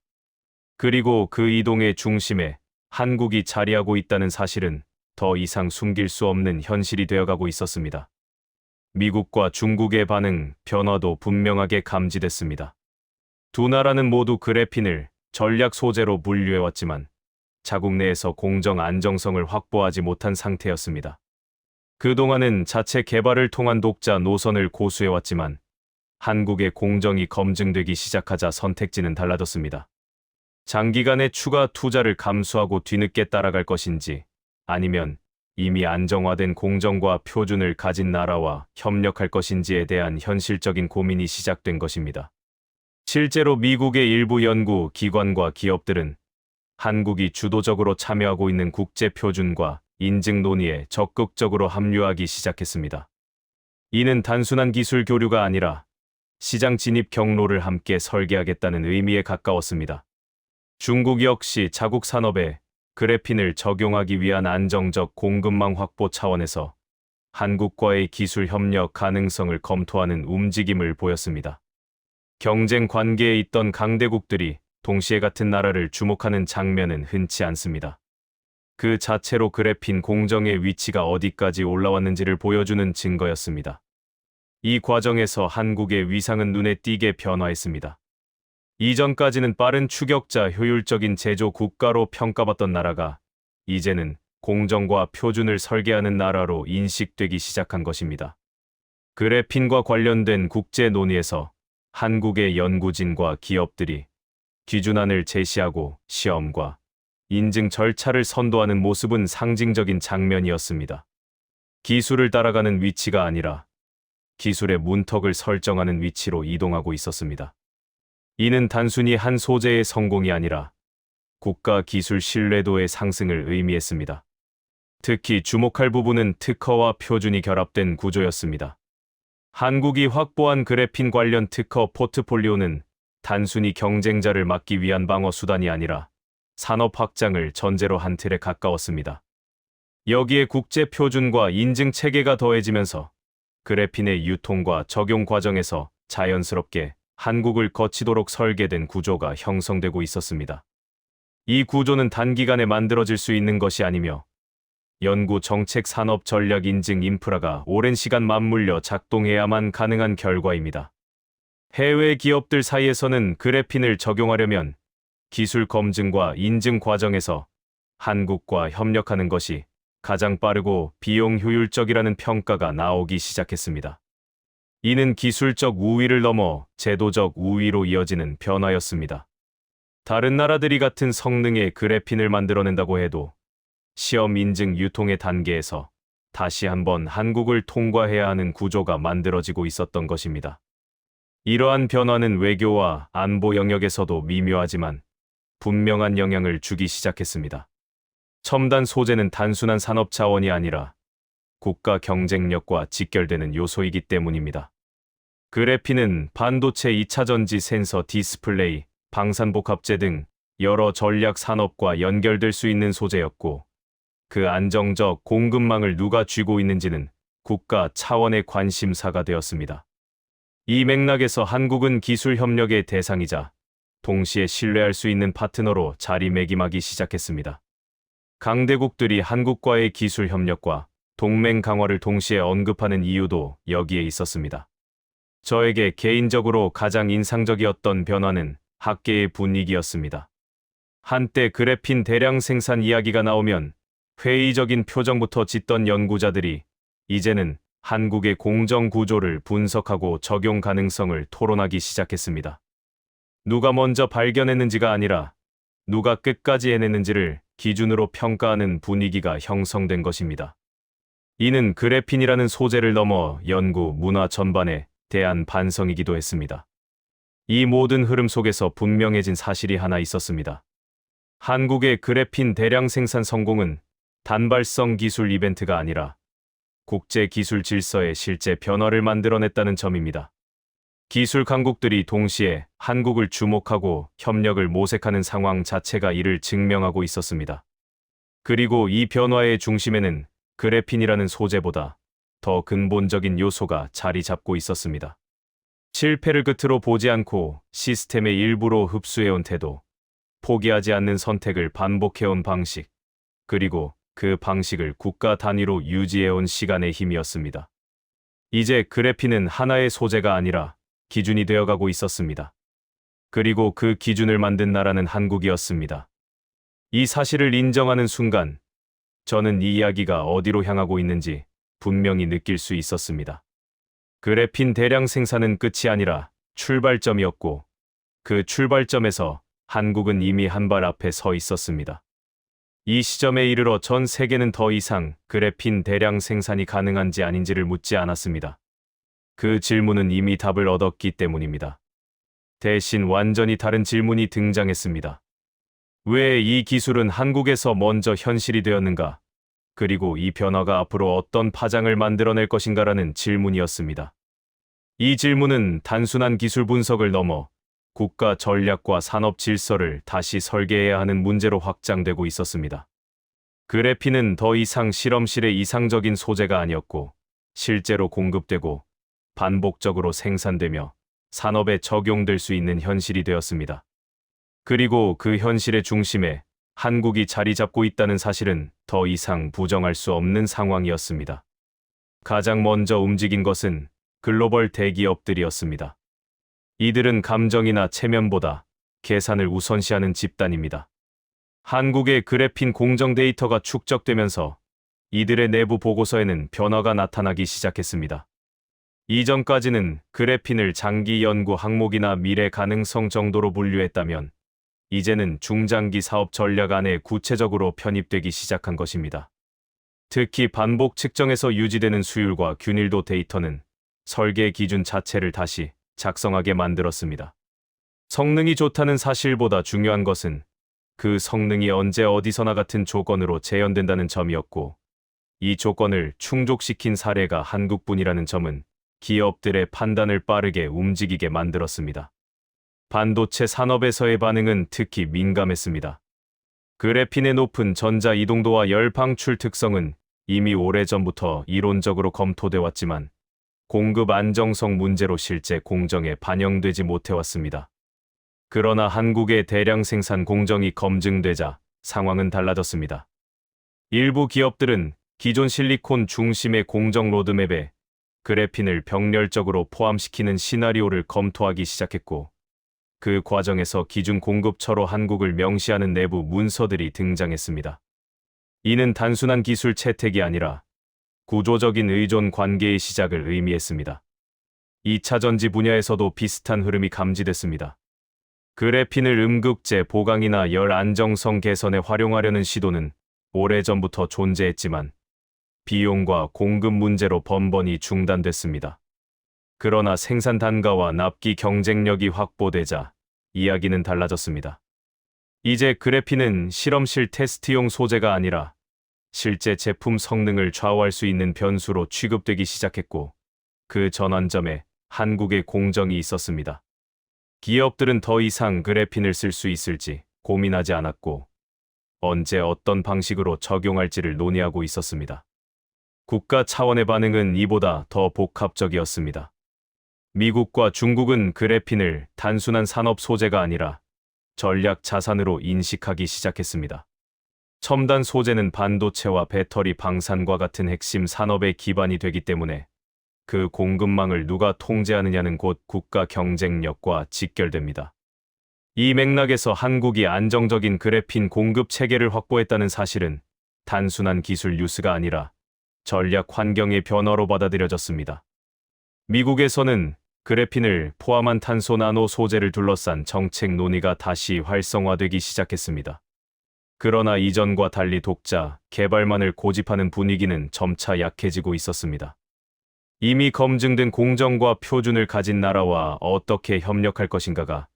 그리고 그 이동의 중심에 한국이 자리하고 있다는 사실은 더 이상 숨길 수 없는 현실이 되어가고 있었습니다. 미국과 중국의 반응, 변화도 분명하게 감지됐습니다. 두 나라는 모두 그래핀을 전략 소재로 분류해왔지만 자국 내에서 공정 안정성을 확보하지 못한 상태였습니다. 그동안은 자체 개발을 통한 독자 노선을 고수해왔지만 한국의 공정이 검증되기 시작하자 선택지는 달라졌습니다. 장기간의 추가 투자를 감수하고 뒤늦게 따라갈 것인지, 아니면 이미 안정화된 공정과 표준을 가진 나라와 협력할 것인지에 대한 현실적인 고민이 시작된 것입니다. 실제로 미국의 일부 연구 기관과 기업들은 한국이 주도적으로 참여하고 있는 국제 표준과 인증 논의에 적극적으로 합류하기 시작했습니다. 이는 단순한 기술 교류가 아니라 시장 진입 경로를 함께 설계하겠다는 의미에 가까웠습니다. 중국 역시 자국 산업에 그래핀을 적용하기 위한 안정적 공급망 확보 차원에서 한국과의 기술 협력 가능성을 검토하는 움직임을 보였습니다. 경쟁 관계에 있던 강대국들이 동시에 같은 나라를 주목하는 장면은 흔치 않습니다. 그 자체로 그래핀 공정의 위치가 어디까지 올라왔는지를 보여주는 증거였습니다. 이 과정에서 한국의 위상은 눈에 띄게 변화했습니다. 이전까지는 빠른 추격자 효율적인 제조 국가로 평가받던 나라가 이제는 공정과 표준을 설계하는 나라로 인식되기 시작한 것입니다. 그래핀과 관련된 국제 논의에서 한국의 연구진과 기업들이 기준안을 제시하고 시험과 인증 절차를 선도하는 모습은 상징적인 장면이었습니다. 기술을 따라가는 위치가 아니라 기술의 문턱을 설정하는 위치로 이동하고 있었습니다. 이는 단순히 한 소재의 성공이 아니라 국가 기술 신뢰도의 상승을 의미했습니다. 특히 주목할 부분은 특허와 표준이 결합된 구조였습니다. 한국이 확보한 그래핀 관련 특허 포트폴리오는 단순히 경쟁자를 막기 위한 방어 수단이 아니라 산업 확장을 전제로 한 틀에 가까웠습니다. 여기에 국제 표준과 인증 체계가 더해지면서 그래핀의 유통과 적용 과정에서 자연스럽게 한국을 거치도록 설계된 구조가 형성되고 있었습니다. 이 구조는 단기간에 만들어질 수 있는 것이 아니며 연구 정책 산업 전략 인증 인프라가 오랜 시간 맞물려 작동해야만 가능한 결과입니다. 해외 기업들 사이에서는 그래핀을 적용하려면 기술 검증과 인증 과정에서 한국과 협력하는 것이 가장 빠르고 비용 효율적이라는 평가가 나오기 시작했습니다. 이는 기술적 우위를 넘어 제도적 우위로 이어지는 변화였습니다. 다른 나라들이 같은 성능의 그래핀을 만들어낸다고 해도 시험 인증 유통의 단계에서 다시 한번 한국을 통과해야 하는 구조가 만들어지고 있었던 것입니다. 이러한 변화는 외교와 안보 영역에서도 미묘하지만 분명한 영향을 주기 시작했습니다. 첨단 소재는 단순한 산업 자원이 아니라 국가 경쟁력과 직결되는 요소이기 때문입니다. 그래핀은 반도체 2차전지 센서 디스플레이, 방산복합재 등 여러 전략 산업과 연결될 수 있는 소재였고 그 안정적 공급망을 누가 쥐고 있는지는 국가 차원의 관심사가 되었습니다. 이 맥락에서 한국은 기술 협력의 대상이자 동시에 신뢰할 수 있는 파트너로 자리매김하기 시작했습니다. 강대국들이 한국과의 기술 협력과 동맹 강화를 동시에 언급하는 이유도 여기에 있었습니다. 저에게 개인적으로 가장 인상적이었던 변화는 학계의 분위기였습니다. 한때 그래핀 대량 생산 이야기가 나오면 회의적인 표정부터 짓던 연구자들이 이제는 한국의 공정 구조를 분석하고 적용 가능성을 토론하기 시작했습니다. 누가 먼저 발견했는지가 아니라 누가 끝까지 해냈는지를 기준으로 평가하는 분위기가 형성된 것입니다. 이는 그래핀이라는 소재를 넘어 연구, 문화 전반에 대한 반성이기도 했습니다. 이 모든 흐름 속에서 분명해진 사실이 하나 있었습니다. 한국의 그래핀 대량 생산 성공은 단발성 기술 이벤트가 아니라 국제 기술 질서의 실제 변화를 만들어냈다는 점입니다. 기술 강국들이 동시에 한국을 주목하고 협력을 모색하는 상황 자체가 이를 증명하고 있었습니다. 그리고 이 변화의 중심에는 그래핀이라는 소재보다 더 근본적인 요소가 자리 잡고 있었습니다. 실패를 끝으로 보지 않고 시스템의 일부로 흡수해온 태도, 포기하지 않는 선택을 반복해온 방식, 그리고 그 방식을 국가 단위로 유지해온 시간의 힘이었습니다. 이제 그래핀은 하나의 소재가 아니라 기준이 되어가고 있었습니다. 그리고 그 기준을 만든 나라는 한국이었습니다. 이 사실을 인정하는 순간, 저는 이 이야기가 어디로 향하고 있는지 분명히 느낄 수 있었습니다. 그래핀 대량 생산은 끝이 아니라 출발점이었고, 그 출발점에서 한국은 이미 한 발 앞에 서 있었습니다. 이 시점에 이르러 전 세계는 더 이상 그래핀 대량 생산이 가능한지 아닌지를 묻지 않았습니다. 그 질문은 이미 답을 얻었기 때문입니다. 대신 완전히 다른 질문이 등장했습니다. 왜 이 기술은 한국에서 먼저 현실이 되었는가? 그리고 이 변화가 앞으로 어떤 파장을 만들어낼 것인가라는 질문이었습니다. 이 질문은 단순한 기술 분석을 넘어 국가 전략과 산업 질서를 다시 설계해야 하는 문제로 확장되고 있었습니다. 그래핀은 더 이상 실험실의 이상적인 소재가 아니었고, 실제로 공급되고 반복적으로 생산되며 산업에 적용될 수 있는 현실이 되었습니다. 그리고 그 현실의 중심에 한국이 자리 잡고 있다는 사실은 더 이상 부정할 수 없는 상황이었습니다. 가장 먼저 움직인 것은 글로벌 대기업들이었습니다. 이들은 감정이나 체면보다 계산을 우선시하는 집단입니다. 한국의 그래핀 공정 데이터가 축적되면서 이들의 내부 보고서에는 변화가 나타나기 시작했습니다. 이전까지는 그래핀을 장기 연구 항목이나 미래 가능성 정도로 분류했다면 이제는 중장기 사업 전략 안에 구체적으로 편입되기 시작한 것입니다. 특히 반복 측정에서 유지되는 수율과 균일도 데이터는 설계 기준 자체를 다시 작성하게 만들었습니다. 성능이 좋다는 사실보다 중요한 것은 그 성능이 언제 어디서나 같은 조건으로 재현된다는 점이었고, 이 조건을 충족시킨 사례가 한국뿐이라는 점은 기업들의 판단을 빠르게 움직이게 만들었습니다. 반도체 산업에서의 반응은 특히 민감했습니다. 그래핀의 높은 전자 이동도와 열 방출 특성은 이미 오래전부터 이론적으로 검토돼 왔지만 공급 안정성 문제로 실제 공정에 반영되지 못해왔습니다. 그러나 한국의 대량 생산 공정이 검증되자 상황은 달라졌습니다. 일부 기업들은 기존 실리콘 중심의 공정 로드맵에 그래핀을 병렬적으로 포함시키는 시나리오를 검토하기 시작했고, 그 과정에서 기준 공급처로 한국을 명시하는 내부 문서들이 등장했습니다. 이는 단순한 기술 채택이 아니라 구조적인 의존 관계의 시작을 의미했습니다. 2차 전지 분야에서도 비슷한 흐름이 감지됐습니다. 그래핀을 음극재 보강이나 열 안정성 개선에 활용하려는 시도는 오래전부터 존재했지만 비용과 공급 문제로 번번이 중단됐습니다. 그러나 생산 단가와 납기 경쟁력이 확보되자 이야기는 달라졌습니다. 이제 그래핀은 실험실 테스트용 소재가 아니라 실제 제품 성능을 좌우할 수 있는 변수로 취급되기 시작했고, 그 전환점에 한국의 공정이 있었습니다. 기업들은 더 이상 그래핀을 쓸 수 있을지 고민하지 않았고, 언제 어떤 방식으로 적용할지를 논의하고 있었습니다. 국가 차원의 반응은 이보다 더 복합적이었습니다. 미국과 중국은 그래핀을 단순한 산업 소재가 아니라 전략 자산으로 인식하기 시작했습니다. 첨단 소재는 반도체와 배터리 방산과 같은 핵심 산업의 기반이 되기 때문에 그 공급망을 누가 통제하느냐는 곧 국가 경쟁력과 직결됩니다. 이 맥락에서 한국이 안정적인 그래핀 공급 체계를 확보했다는 사실은 단순한 기술 뉴스가 아니라 전략 환경의 변화로 받아들여졌습니다. 미국에서는 그래핀을 포함한 탄소 나노 소재를 둘러싼 정책 논의가 다시 활성화되기 시작했습니다. 그러나 이전과 달리 독자, 개발만을 고집하는 분위기는 점차 약해지고 있었습니다. 이미 검증된 공정과 표준을 가진 나라와 어떻게 협력할 것인가가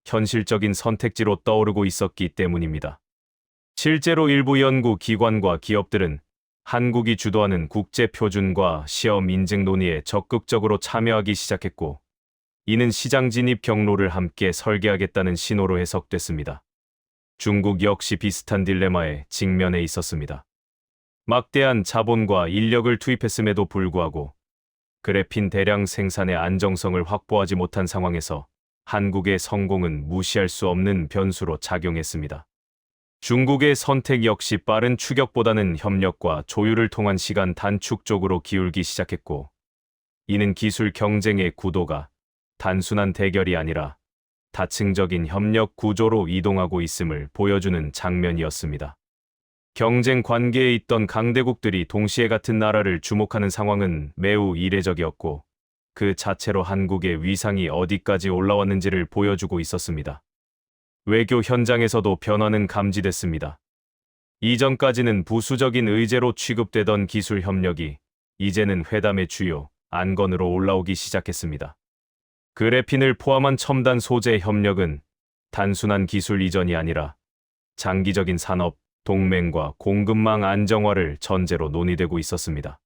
현실적인 선택지로 떠오르고 있었기 때문입니다. 실제로 일부 연구 기관과 기업들은 한국이 주도하는 국제 표준과 시험 인증 논의에 적극적으로 참여하기 시작했고, 이는 시장 진입 경로를 함께 설계하겠다는 신호로 해석됐습니다. 중국 역시 비슷한 딜레마에 직면해 있었습니다. 막대한 자본과 인력을 투입했음에도 불구하고 그래핀 대량 생산의 안정성을 확보하지 못한 상황에서 한국의 성공은 무시할 수 없는 변수로 작용했습니다. 중국의 선택 역시 빠른 추격보다는 협력과 조율을 통한 시간 단축 쪽으로 기울기 시작했고, 이는 기술 경쟁의 구도가 단순한 대결이 아니라 다층적인 협력 구조로 이동하고 있음을 보여주는 장면이었습니다. 경쟁 관계에 있던 강대국들이 동시에 같은 나라를 주목하는 상황은 매우 이례적이었고, 그 자체로 한국의 위상이 어디까지 올라왔는지를 보여주고 있었습니다. 외교 현장에서도 변화는 감지됐습니다. 이전까지는 부수적인 의제로 취급되던 기술 협력이 이제는 회담의 주요 안건으로 올라오기 시작했습니다. 그래핀을 포함한 첨단 소재 협력은 단순한 기술 이전이 아니라 장기적인 산업, 동맹과 공급망 안정화를 전제로 논의되고 있었습니다.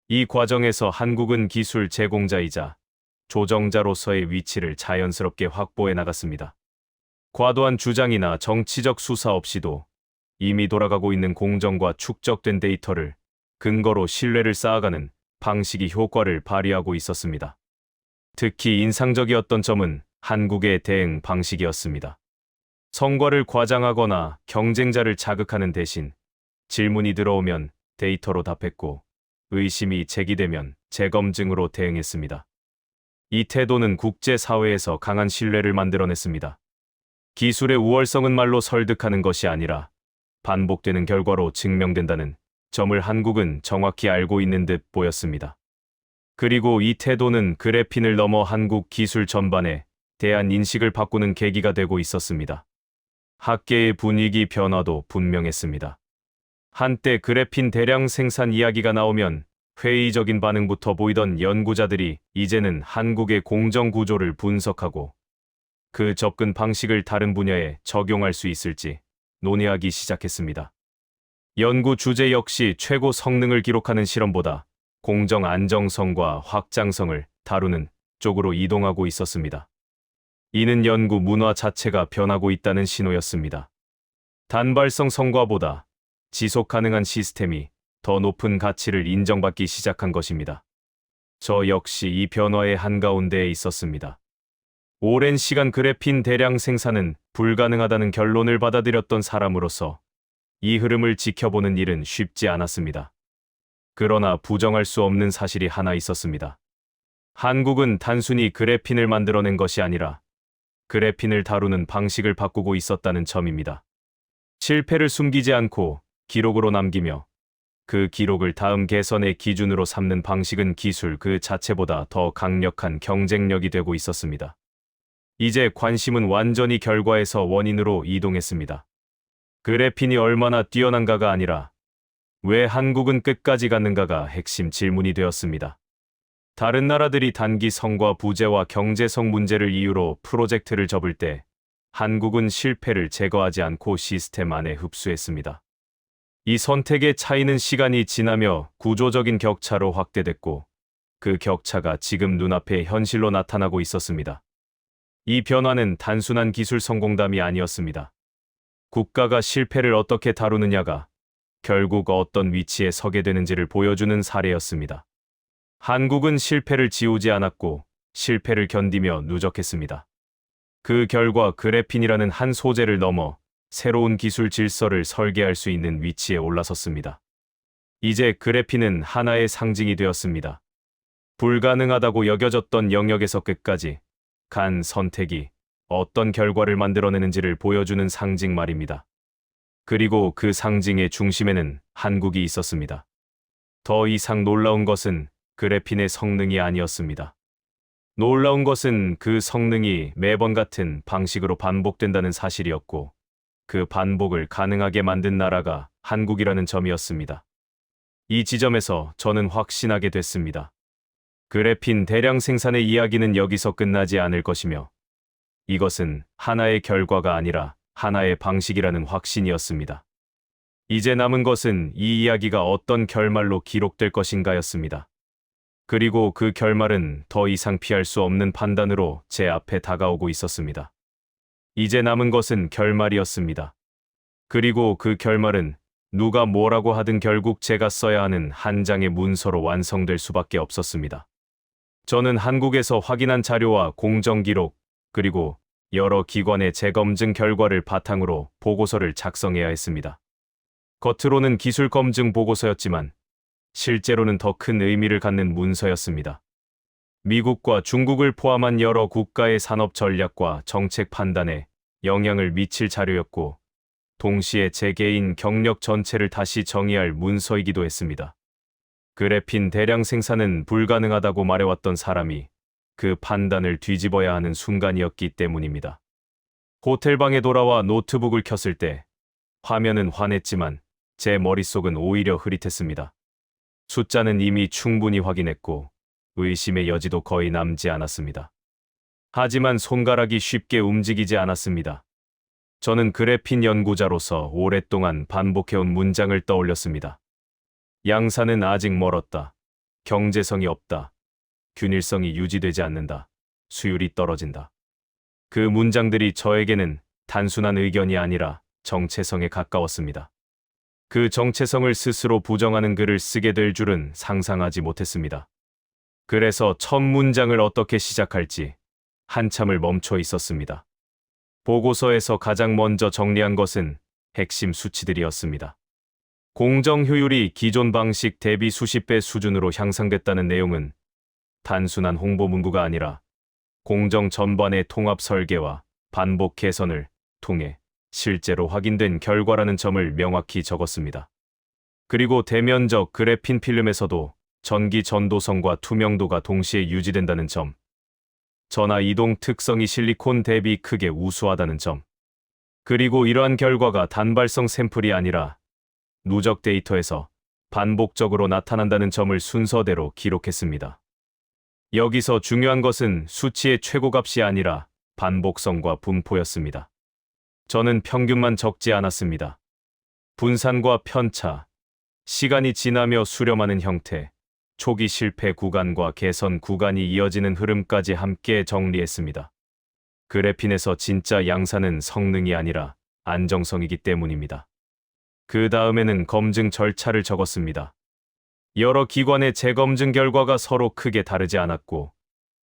이 과정에서 한국은 기술 제공자이자 조정자로서의 위치를 자연스럽게 확보해 나갔습니다. 과도한 주장이나 정치적 수사 없이도 이미 돌아가고 있는 공정과 축적된 데이터를 근거로 신뢰를 쌓아가는 방식이 효과를 발휘하고 있었습니다. 특히 인상적이었던 점은 한국의 대응 방식이었습니다. 성과를 과장하거나 경쟁자를 자극하는 대신 질문이 들어오면 데이터로 답했고 의심이 제기되면 재검증으로 대응했습니다. 이 태도는 국제사회에서 강한 신뢰를 만들어냈습니다. 기술의 우월성은 말로 설득하는 것이 아니라 반복되는 결과로 증명된다는 점을 한국은 정확히 알고 있는 듯 보였습니다. 그리고 이 태도는 그래핀을 넘어 한국 기술 전반에 대한 인식을 바꾸는 계기가 되고 있었습니다. 학계의 분위기 변화도 분명했습니다. 한때 그래핀 대량 생산 이야기가 나오면 회의적인 반응부터 보이던 연구자들이 이제는 한국의 공정 구조를 분석하고 그 접근 방식을 다른 분야에 적용할 수 있을지 논의하기 시작했습니다. 연구 주제 역시 최고 성능을 기록하는 실험보다 공정 안정성과 확장성을 다루는 쪽으로 이동하고 있었습니다. 이는 연구 문화 자체가 변하고 있다는 신호였습니다. 단발성 성과보다 지속 가능한 시스템이 더 높은 가치를 인정받기 시작한 것입니다. 저 역시 이 변화의 한가운데에 있었습니다. 오랜 시간 그래핀 대량 생산은 불가능하다는 결론을 받아들였던 사람으로서 이 흐름을 지켜보는 일은 쉽지 않았습니다. 그러나 부정할 수 없는 사실이 하나 있었습니다. 한국은 단순히 그래핀을 만들어낸 것이 아니라 그래핀을 다루는 방식을 바꾸고 있었다는 점입니다. 실패를 숨기지 않고 기록으로 남기며 그 기록을 다음 개선의 기준으로 삼는 방식은 기술 그 자체보다 더 강력한 경쟁력이 되고 있었습니다. 이제 관심은 완전히 결과에서 원인으로 이동했습니다. 그래핀이 얼마나 뛰어난가가 아니라 왜 한국은 끝까지 갔는가가 핵심 질문이 되었습니다. 다른 나라들이 단기 성과 부재와 경제성 문제를 이유로 프로젝트를 접을 때 한국은 실패를 제거하지 않고 시스템 안에 흡수했습니다. 이 선택의 차이는 시간이 지나며 구조적인 격차로 확대됐고 그 격차가 지금 눈앞에 현실로 나타나고 있었습니다. 이 변화는 단순한 기술 성공담이 아니었습니다. 국가가 실패를 어떻게 다루느냐가 결국 어떤 위치에 서게 되는지를 보여주는 사례였습니다. 한국은 실패를 지우지 않았고 실패를 견디며 누적했습니다. 그 결과 그래핀이라는 한 소재를 넘어 새로운 기술 질서를 설계할 수 있는 위치에 올라섰습니다. 이제 그래핀은 하나의 상징이 되었습니다. 불가능하다고 여겨졌던 영역에서 끝까지 간 선택이 어떤 결과를 만들어내는지를 보여주는 상징 말입니다. 그리고 그 상징의 중심에는 한국이 있었습니다. 더 이상 놀라운 것은 그래핀의 성능이 아니었습니다. 놀라운 것은 그 성능이 매번 같은 방식으로 반복된다는 사실이었고 그 반복을 가능하게 만든 나라가 한국이라는 점이었습니다. 이 지점에서 저는 확신하게 됐습니다. 그래핀 대량 생산의 이야기는 여기서 끝나지 않을 것이며 이것은 하나의 결과가 아니라 하나의 방식이라는 확신이었습니다. 이제 남은 것은 이 이야기가 어떤 결말로 기록될 것인가였습니다. 그리고 그 결말은 더 이상 피할 수 없는 판단으로 제 앞에 다가오고 있었습니다. 이제 남은 것은 결말이었습니다. 그리고 그 결말은 누가 뭐라고 하든 결국 제가 써야 하는 한 장의 문서로 완성될 수밖에 없었습니다. 저는 한국에서 확인한 자료와 공정 기록, 그리고 여러 기관의 재검증 결과를 바탕으로 보고서를 작성해야 했습니다. 겉으로는 기술 검증 보고서였지만 실제로는 더 큰 의미를 갖는 문서였습니다. 미국과 중국을 포함한 여러 국가의 산업 전략과 정책 판단에 영향을 미칠 자료였고 동시에 제 개인 경력 전체를 다시 정의할 문서이기도 했습니다. 그래핀 대량 생산은 불가능하다고 말해왔던 사람이 그 판단을 뒤집어야 하는 순간이었기 때문입니다. 호텔방에 돌아와 노트북을 켰을 때 화면은 환했지만 제 머릿속은 오히려 흐릿했습니다. 숫자는 이미 충분히 확인했고 의심의 여지도 거의 남지 않았습니다. 하지만 손가락이 쉽게 움직이지 않았습니다. 저는 그래핀 연구자로서 오랫동안 반복해온 문장을 떠올렸습니다. 양산은 아직 멀었다. 경제성이 없다. 균일성이 유지되지 않는다. 수율이 떨어진다. 그 문장들이 저에게는 단순한 의견이 아니라 정체성에 가까웠습니다. 그 정체성을 스스로 부정하는 글을 쓰게 될 줄은 상상하지 못했습니다. 그래서 첫 문장을 어떻게 시작할지 한참을 멈춰 있었습니다. 보고서에서 가장 먼저 정리한 것은 핵심 수치들이었습니다. 공정 효율이 기존 방식 대비 수십 배 수준으로 향상됐다는 내용은 단순한 홍보 문구가 아니라 공정 전반의 통합 설계와 반복 개선을 통해 실제로 확인된 결과라는 점을 명확히 적었습니다. 그리고 대면적 그래핀 필름에서도 전기 전도성과 투명도가 동시에 유지된다는 점, 전하 이동 특성이 실리콘 대비 크게 우수하다는 점, 그리고 이러한 결과가 단발성 샘플이 아니라 누적 데이터에서 반복적으로 나타난다는 점을 순서대로 기록했습니다. 여기서 중요한 것은 수치의 최고값이 아니라 반복성과 분포였습니다. 저는 평균만 적지 않았습니다. 분산과 편차, 시간이 지나며 수렴하는 형태, 초기 실패 구간과 개선 구간이 이어지는 흐름까지 함께 정리했습니다. 그래핀에서 진짜 양산은 성능이 아니라 안정성이기 때문입니다. 그 다음에는 검증 절차를 적었습니다. 여러 기관의 재검증 결과가 서로 크게 다르지 않았고,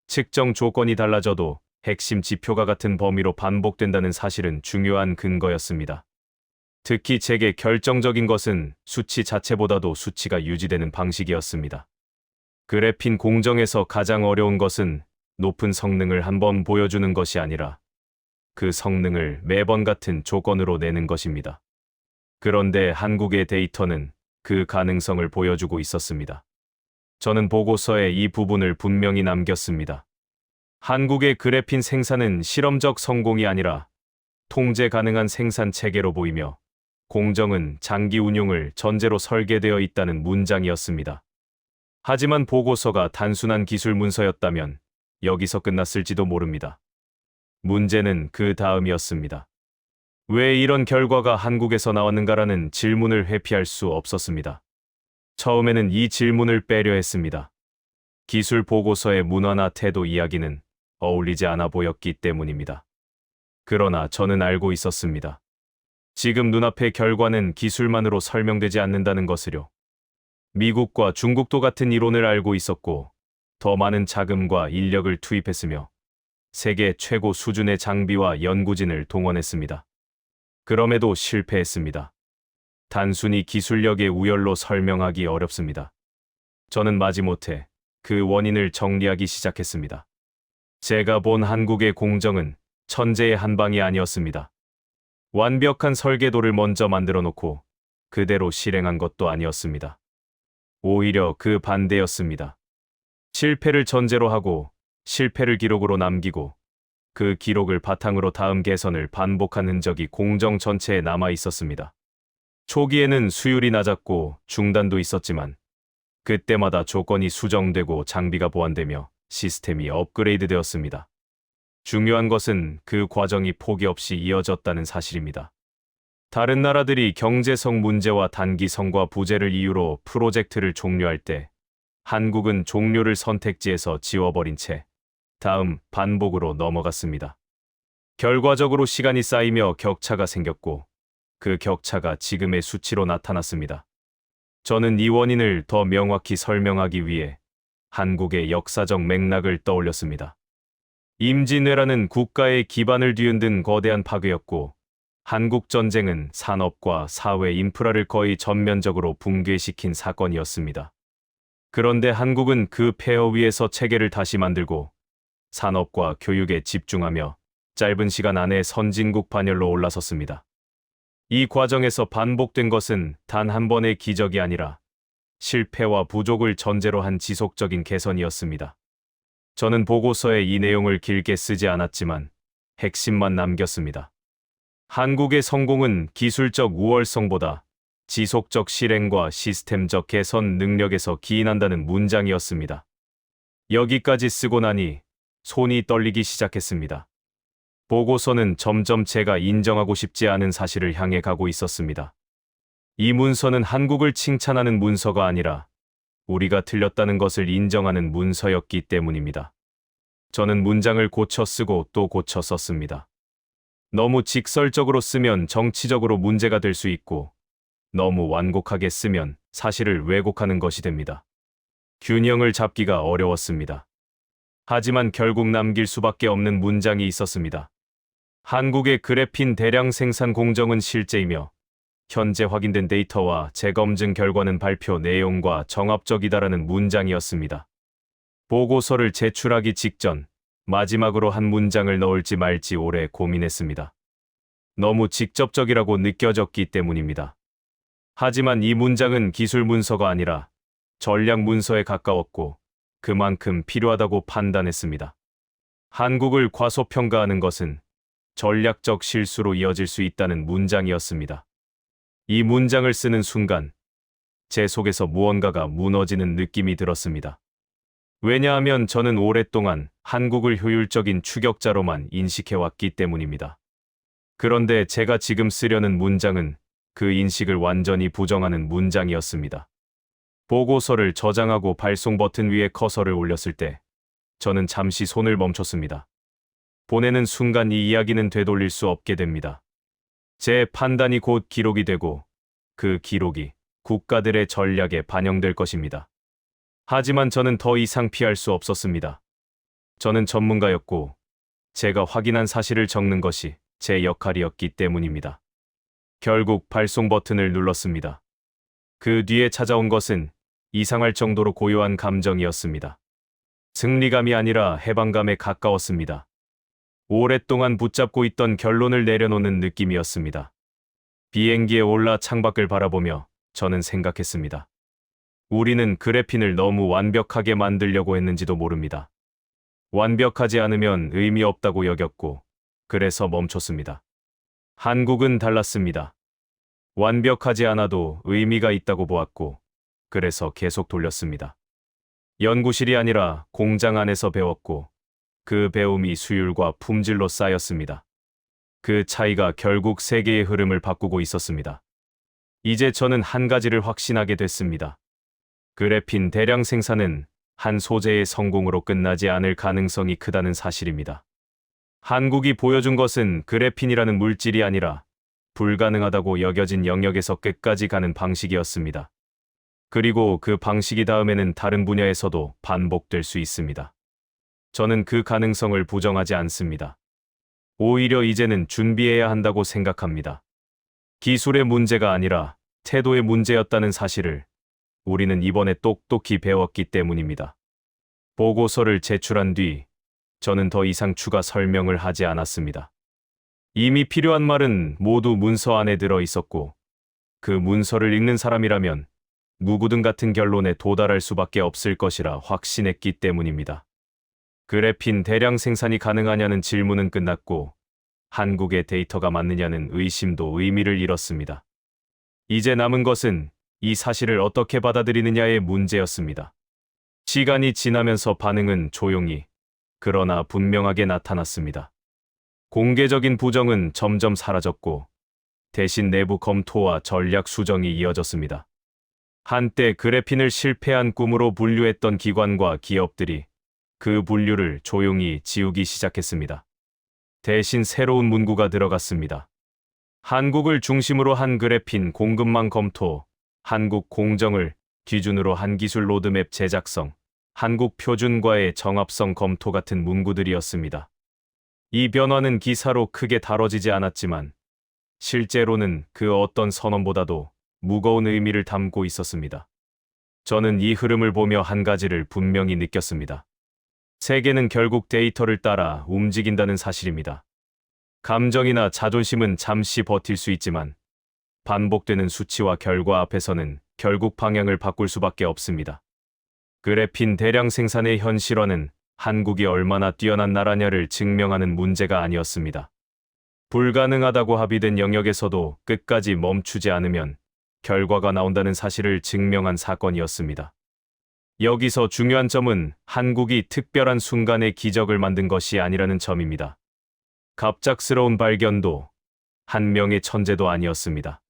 측정 조건이 달라져도 핵심 지표가 같은 범위로 반복된다는 사실은 중요한 근거였습니다. 특히 제게 결정적인 것은 수치 자체보다도 수치가 유지되는 방식이었습니다. 그래핀 공정에서 가장 어려운 것은 높은 성능을 한번 보여주는 것이 아니라 그 성능을 매번 같은 조건으로 내는 것입니다. 그런데 한국의 데이터는 그 가능성을 보여주고 있었습니다. 저는 보고서에 이 부분을 분명히 남겼습니다. 한국의 그래핀 생산은 실험적 성공이 아니라 통제 가능한 생산 체계로 보이며 공정은 장기 운용을 전제로 설계되어 있다는 문장이었습니다. 하지만 보고서가 단순한 기술 문서였다면 여기서 끝났을지도 모릅니다. 문제는 그 다음이었습니다. 왜 이런 결과가 한국에서 나왔는가라는 질문을 회피할 수 없었습니다. 처음에는 이 질문을 빼려 했습니다. 기술 보고서의 문화나 태도 이야기는 어울리지 않아 보였기 때문입니다. 그러나 저는 알고 있었습니다. 지금 눈앞의 결과는 기술만으로 설명되지 않는다는 것을요. 미국과 중국도 같은 이론을 알고 있었고, 더 많은 자금과 인력을 투입했으며, 세계 최고 수준의 장비와 연구진을 동원했습니다. 그럼에도 실패했습니다. 단순히 기술력의 우열로 설명하기 어렵습니다. 저는 마지못해 그 원인을 정리하기 시작했습니다. 제가 본 한국의 공정은 천재의 한방이 아니었습니다. 완벽한 설계도를 먼저 만들어 놓고 그대로 실행한 것도 아니었습니다. 오히려 그 반대였습니다. 실패를 전제로 하고 실패를 기록으로 남기고 그 기록을 바탕으로 다음 개선을 반복한 흔적이 공정 전체에 남아 있었습니다. 초기에는 수율이 낮았고 중단도 있었지만 그때마다 조건이 수정되고 장비가 보완되며 시스템이 업그레이드 되었습니다. 중요한 것은 그 과정이 포기 없이 이어졌다는 사실입니다. 다른 나라들이 경제성 문제와 단기 성과 부재를 이유로 프로젝트를 종료할 때 한국은 종료를 선택지에서 지워버린 채 다음 반복으로 넘어갔습니다. 결과적으로 시간이 쌓이며 격차가 생겼고 그 격차가 지금의 수치로 나타났습니다. 저는 이 원인을 더 명확히 설명하기 위해 한국의 역사적 맥락을 떠올렸습니다. 임진왜란은 국가의 기반을 뒤흔든 거대한 파괴였고 한국전쟁은 산업과 사회 인프라를 거의 전면적으로 붕괴시킨 사건이었습니다. 그런데 한국은 그 폐허 위에서 체계를 다시 만들고 산업과 교육에 집중하며 짧은 시간 안에 선진국 반열로 올라섰습니다. 이 과정에서 반복된 것은 단 한 번의 기적이 아니라 실패와 부족을 전제로 한 지속적인 개선이었습니다. 저는 보고서에 이 내용을 길게 쓰지 않았지만 핵심만 남겼습니다. 한국의 성공은 기술적 우월성보다 지속적 실행과 시스템적 개선 능력에서 기인한다는 문장이었습니다. 여기까지 쓰고 나니 손이 떨리기 시작했습니다. 보고서는 점점 제가 인정하고 싶지 않은 사실을 향해 가고 있었습니다. 이 문서는 한국을 칭찬하는 문서가 아니라 우리가 틀렸다는 것을 인정하는 문서였기 때문입니다. 저는 문장을 고쳐 쓰고 또 고쳐 썼습니다. 너무 직설적으로 쓰면 정치적으로 문제가 될 수 있고 너무 완곡하게 쓰면 사실을 왜곡하는 것이 됩니다. 균형을 잡기가 어려웠습니다. 하지만 결국 남길 수밖에 없는 문장이 있었습니다. 한국의 그래핀 대량 생산 공정은 실제이며 현재 확인된 데이터와 재검증 결과는 발표 내용과 정합적이다라는 문장이었습니다. 보고서를 제출하기 직전 마지막으로 한 문장을 넣을지 말지 오래 고민했습니다. 너무 직접적이라고 느껴졌기 때문입니다. 하지만 이 문장은 기술 문서가 아니라 전략 문서에 가까웠고 그만큼 필요하다고 판단했습니다. 한국을 과소평가하는 것은 전략적 실수로 이어질 수 있다는 문장이었습니다. 이 문장을 쓰는 순간 제 속에서 무언가가 무너지는 느낌이 들었습니다. 왜냐하면 저는 오랫동안 한국을 효율적인 추격자로만 인식해왔기 때문입니다. 그런데 제가 지금 쓰려는 문장은 그 인식을 완전히 부정하는 문장이었습니다. 보고서를 저장하고 발송 버튼 위에 커서를 올렸을 때 저는 잠시 손을 멈췄습니다. 보내는 순간 이 이야기는 되돌릴 수 없게 됩니다. 제 판단이 곧 기록이 되고 그 기록이 국가들의 전략에 반영될 것입니다. 하지만 저는 더 이상 피할 수 없었습니다. 저는 전문가였고 제가 확인한 사실을 적는 것이 제 역할이었기 때문입니다. 결국 발송 버튼을 눌렀습니다. 그 뒤에 찾아온 것은 이상할 정도로 고요한 감정이었습니다. 승리감이 아니라 해방감에 가까웠습니다. 오랫동안 붙잡고 있던 결론을 내려놓는 느낌이었습니다. 비행기에 올라 창밖을 바라보며 저는 생각했습니다. 우리는 그래핀을 너무 완벽하게 만들려고 했는지도 모릅니다. 완벽하지 않으면 의미 없다고 여겼고 그래서 멈췄습니다. 한국은 달랐습니다. 완벽하지 않아도 의미가 있다고 보았고 그래서 계속 돌렸습니다. 연구실이 아니라 공장 안에서 배웠고 그 배움이 수율과 품질로 쌓였습니다. 그 차이가 결국 세계의 흐름을 바꾸고 있었습니다. 이제 저는 한 가지를 확신하게 됐습니다. 그래핀 대량 생산은 한 소재의 성공으로 끝나지 않을 가능성이 크다는 사실입니다. 한국이 보여준 것은 그래핀이라는 물질이 아니라 불가능하다고 여겨진 영역에서 끝까지 가는 방식이었습니다. 그리고 그 방식이 다음에는 다른 분야에서도 반복될 수 있습니다. 저는 그 가능성을 부정하지 않습니다. 오히려 이제는 준비해야 한다고 생각합니다. 기술의 문제가 아니라 태도의 문제였다는 사실을 우리는 이번에 똑똑히 배웠기 때문입니다. 보고서를 제출한 뒤 저는 더 이상 추가 설명을 하지 않았습니다. 이미 필요한 말은 모두 문서 안에 들어 있었고 그 문서를 읽는 사람이라면 누구든 같은 결론에 도달할 수밖에 없을 것이라 확신했기 때문입니다. 그래핀 대량 생산이 가능하냐는 질문은 끝났고 한국의 데이터가 맞느냐는 의심도 의미를 잃었습니다. 이제 남은 것은 이 사실을 어떻게 받아들이느냐의 문제였습니다. 시간이 지나면서 반응은 조용히 그러나 분명하게 나타났습니다. 공개적인 부정은 점점 사라졌고 대신 내부 검토와 전략 수정이 이어졌습니다. 한때 그래핀을 실패한 꿈으로 분류했던 기관과 기업들이 그 분류를 조용히 지우기 시작했습니다. 대신 새로운 문구가 들어갔습니다. 한국을 중심으로 한 그래핀 공급망 검토, 한국 공정을 기준으로 한 기술 로드맵 제작성, 한국 표준과의 정합성 검토 같은 문구들이었습니다. 이 변화는 기사로 크게 다뤄지지 않았지만 실제로는 그 어떤 선언보다도 무거운 의미를 담고 있었습니다. 저는 이 흐름을 보며 한 가지를 분명히 느꼈습니다. 세계는 결국 데이터를 따라 움직인다는 사실입니다. 감정이나 자존심은 잠시 버틸 수 있지만 반복되는 수치와 결과 앞에서는 결국 방향을 바꿀 수밖에 없습니다. 그래핀 대량 생산의 현실화는 한국이 얼마나 뛰어난 나라냐를 증명하는 문제가 아니었습니다. 불가능하다고 합의된 영역에서도 끝까지 멈추지 않으면 결과가 나온다는 사실을 증명한 사건이었습니다. 여기서 중요한 점은 한국이 특별한 순간의 기적을 만든 것이 아니라는 점입니다. 갑작스러운 발견도 한 명의 천재도 아니었습니다.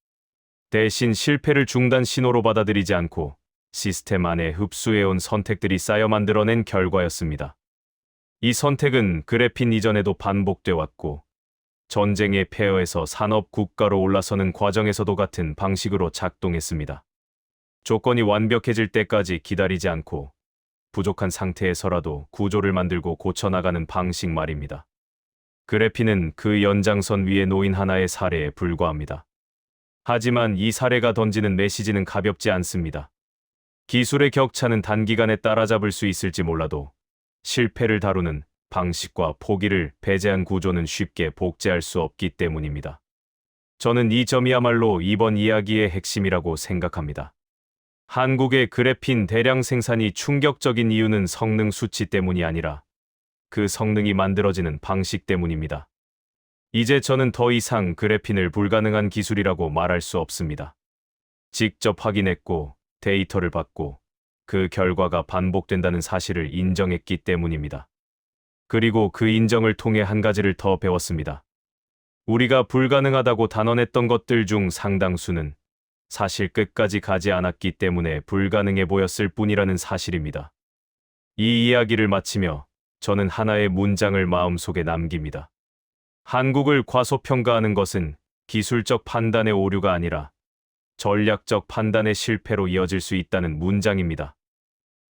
대신 실패를 중단 신호로 받아들이지 않고 시스템 안에 흡수해온 선택들이 쌓여 만들어낸 결과였습니다. 이 선택은 그래핀 이전에도 반복돼 왔고 전쟁의 폐허에서 산업 국가로 올라서는 과정에서도 같은 방식으로 작동했습니다. 조건이 완벽해질 때까지 기다리지 않고 부족한 상태에서라도 구조를 만들고 고쳐나가는 방식 말입니다. 그래핀은 그 연장선 위에 놓인 하나의 사례에 불과합니다. 하지만 이 사례가 던지는 메시지는 가볍지 않습니다. 기술의 격차는 단기간에 따라잡을 수 있을지 몰라도 실패를 다루는 방식과 포기를 배제한 구조는 쉽게 복제할 수 없기 때문입니다. 저는 이 점이야말로 이번 이야기의 핵심이라고 생각합니다. 한국의 그래핀 대량 생산이 충격적인 이유는 성능 수치 때문이 아니라 그 성능이 만들어지는 방식 때문입니다. 이제 저는 더 이상 그래핀을 불가능한 기술이라고 말할 수 없습니다. 직접 확인했고 데이터를 받고 그 결과가 반복된다는 사실을 인정했기 때문입니다. 그리고 그 인정을 통해 한 가지를 더 배웠습니다. 우리가 불가능하다고 단언했던 것들 중 상당수는 사실 끝까지 가지 않았기 때문에 불가능해 보였을 뿐이라는 사실입니다. 이 이야기를 마치며 저는 하나의 문장을 마음속에 남깁니다. 한국을 과소평가하는 것은 기술적 판단의 오류가 아니라 전략적 판단의 실패로 이어질 수 있다는 문장입니다.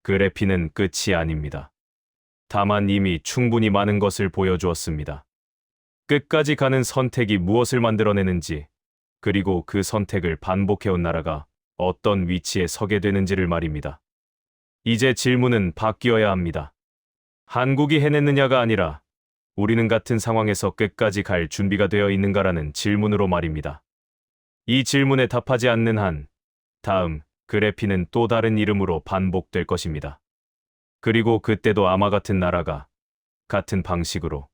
그래핀은 끝이 아닙니다. 다만 이미 충분히 많은 것을 보여주었습니다. 끝까지 가는 선택이 무엇을 만들어내는지, 그리고 그 선택을 반복해온 나라가 어떤 위치에 서게 되는지를 말입니다. 이제 질문은 바뀌어야 합니다. 한국이 해냈느냐가 아니라 우리는 같은 상황에서 끝까지 갈 준비가 되어 있는가라는 질문으로 말입니다. 이 질문에 답하지 않는 한, 다음 그래핀은 또 다른 이름으로 반복될 것입니다. 그리고 그때도 아마 같은 나라가 같은 방식으로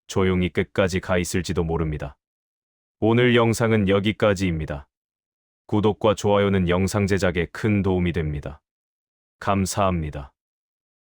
조용히 끝까지 가 있을지도 모릅니다. 오늘 영상은 여기까지입니다. 구독과 좋아요는 영상 제작에 큰 도움이 됩니다. 감사합니다.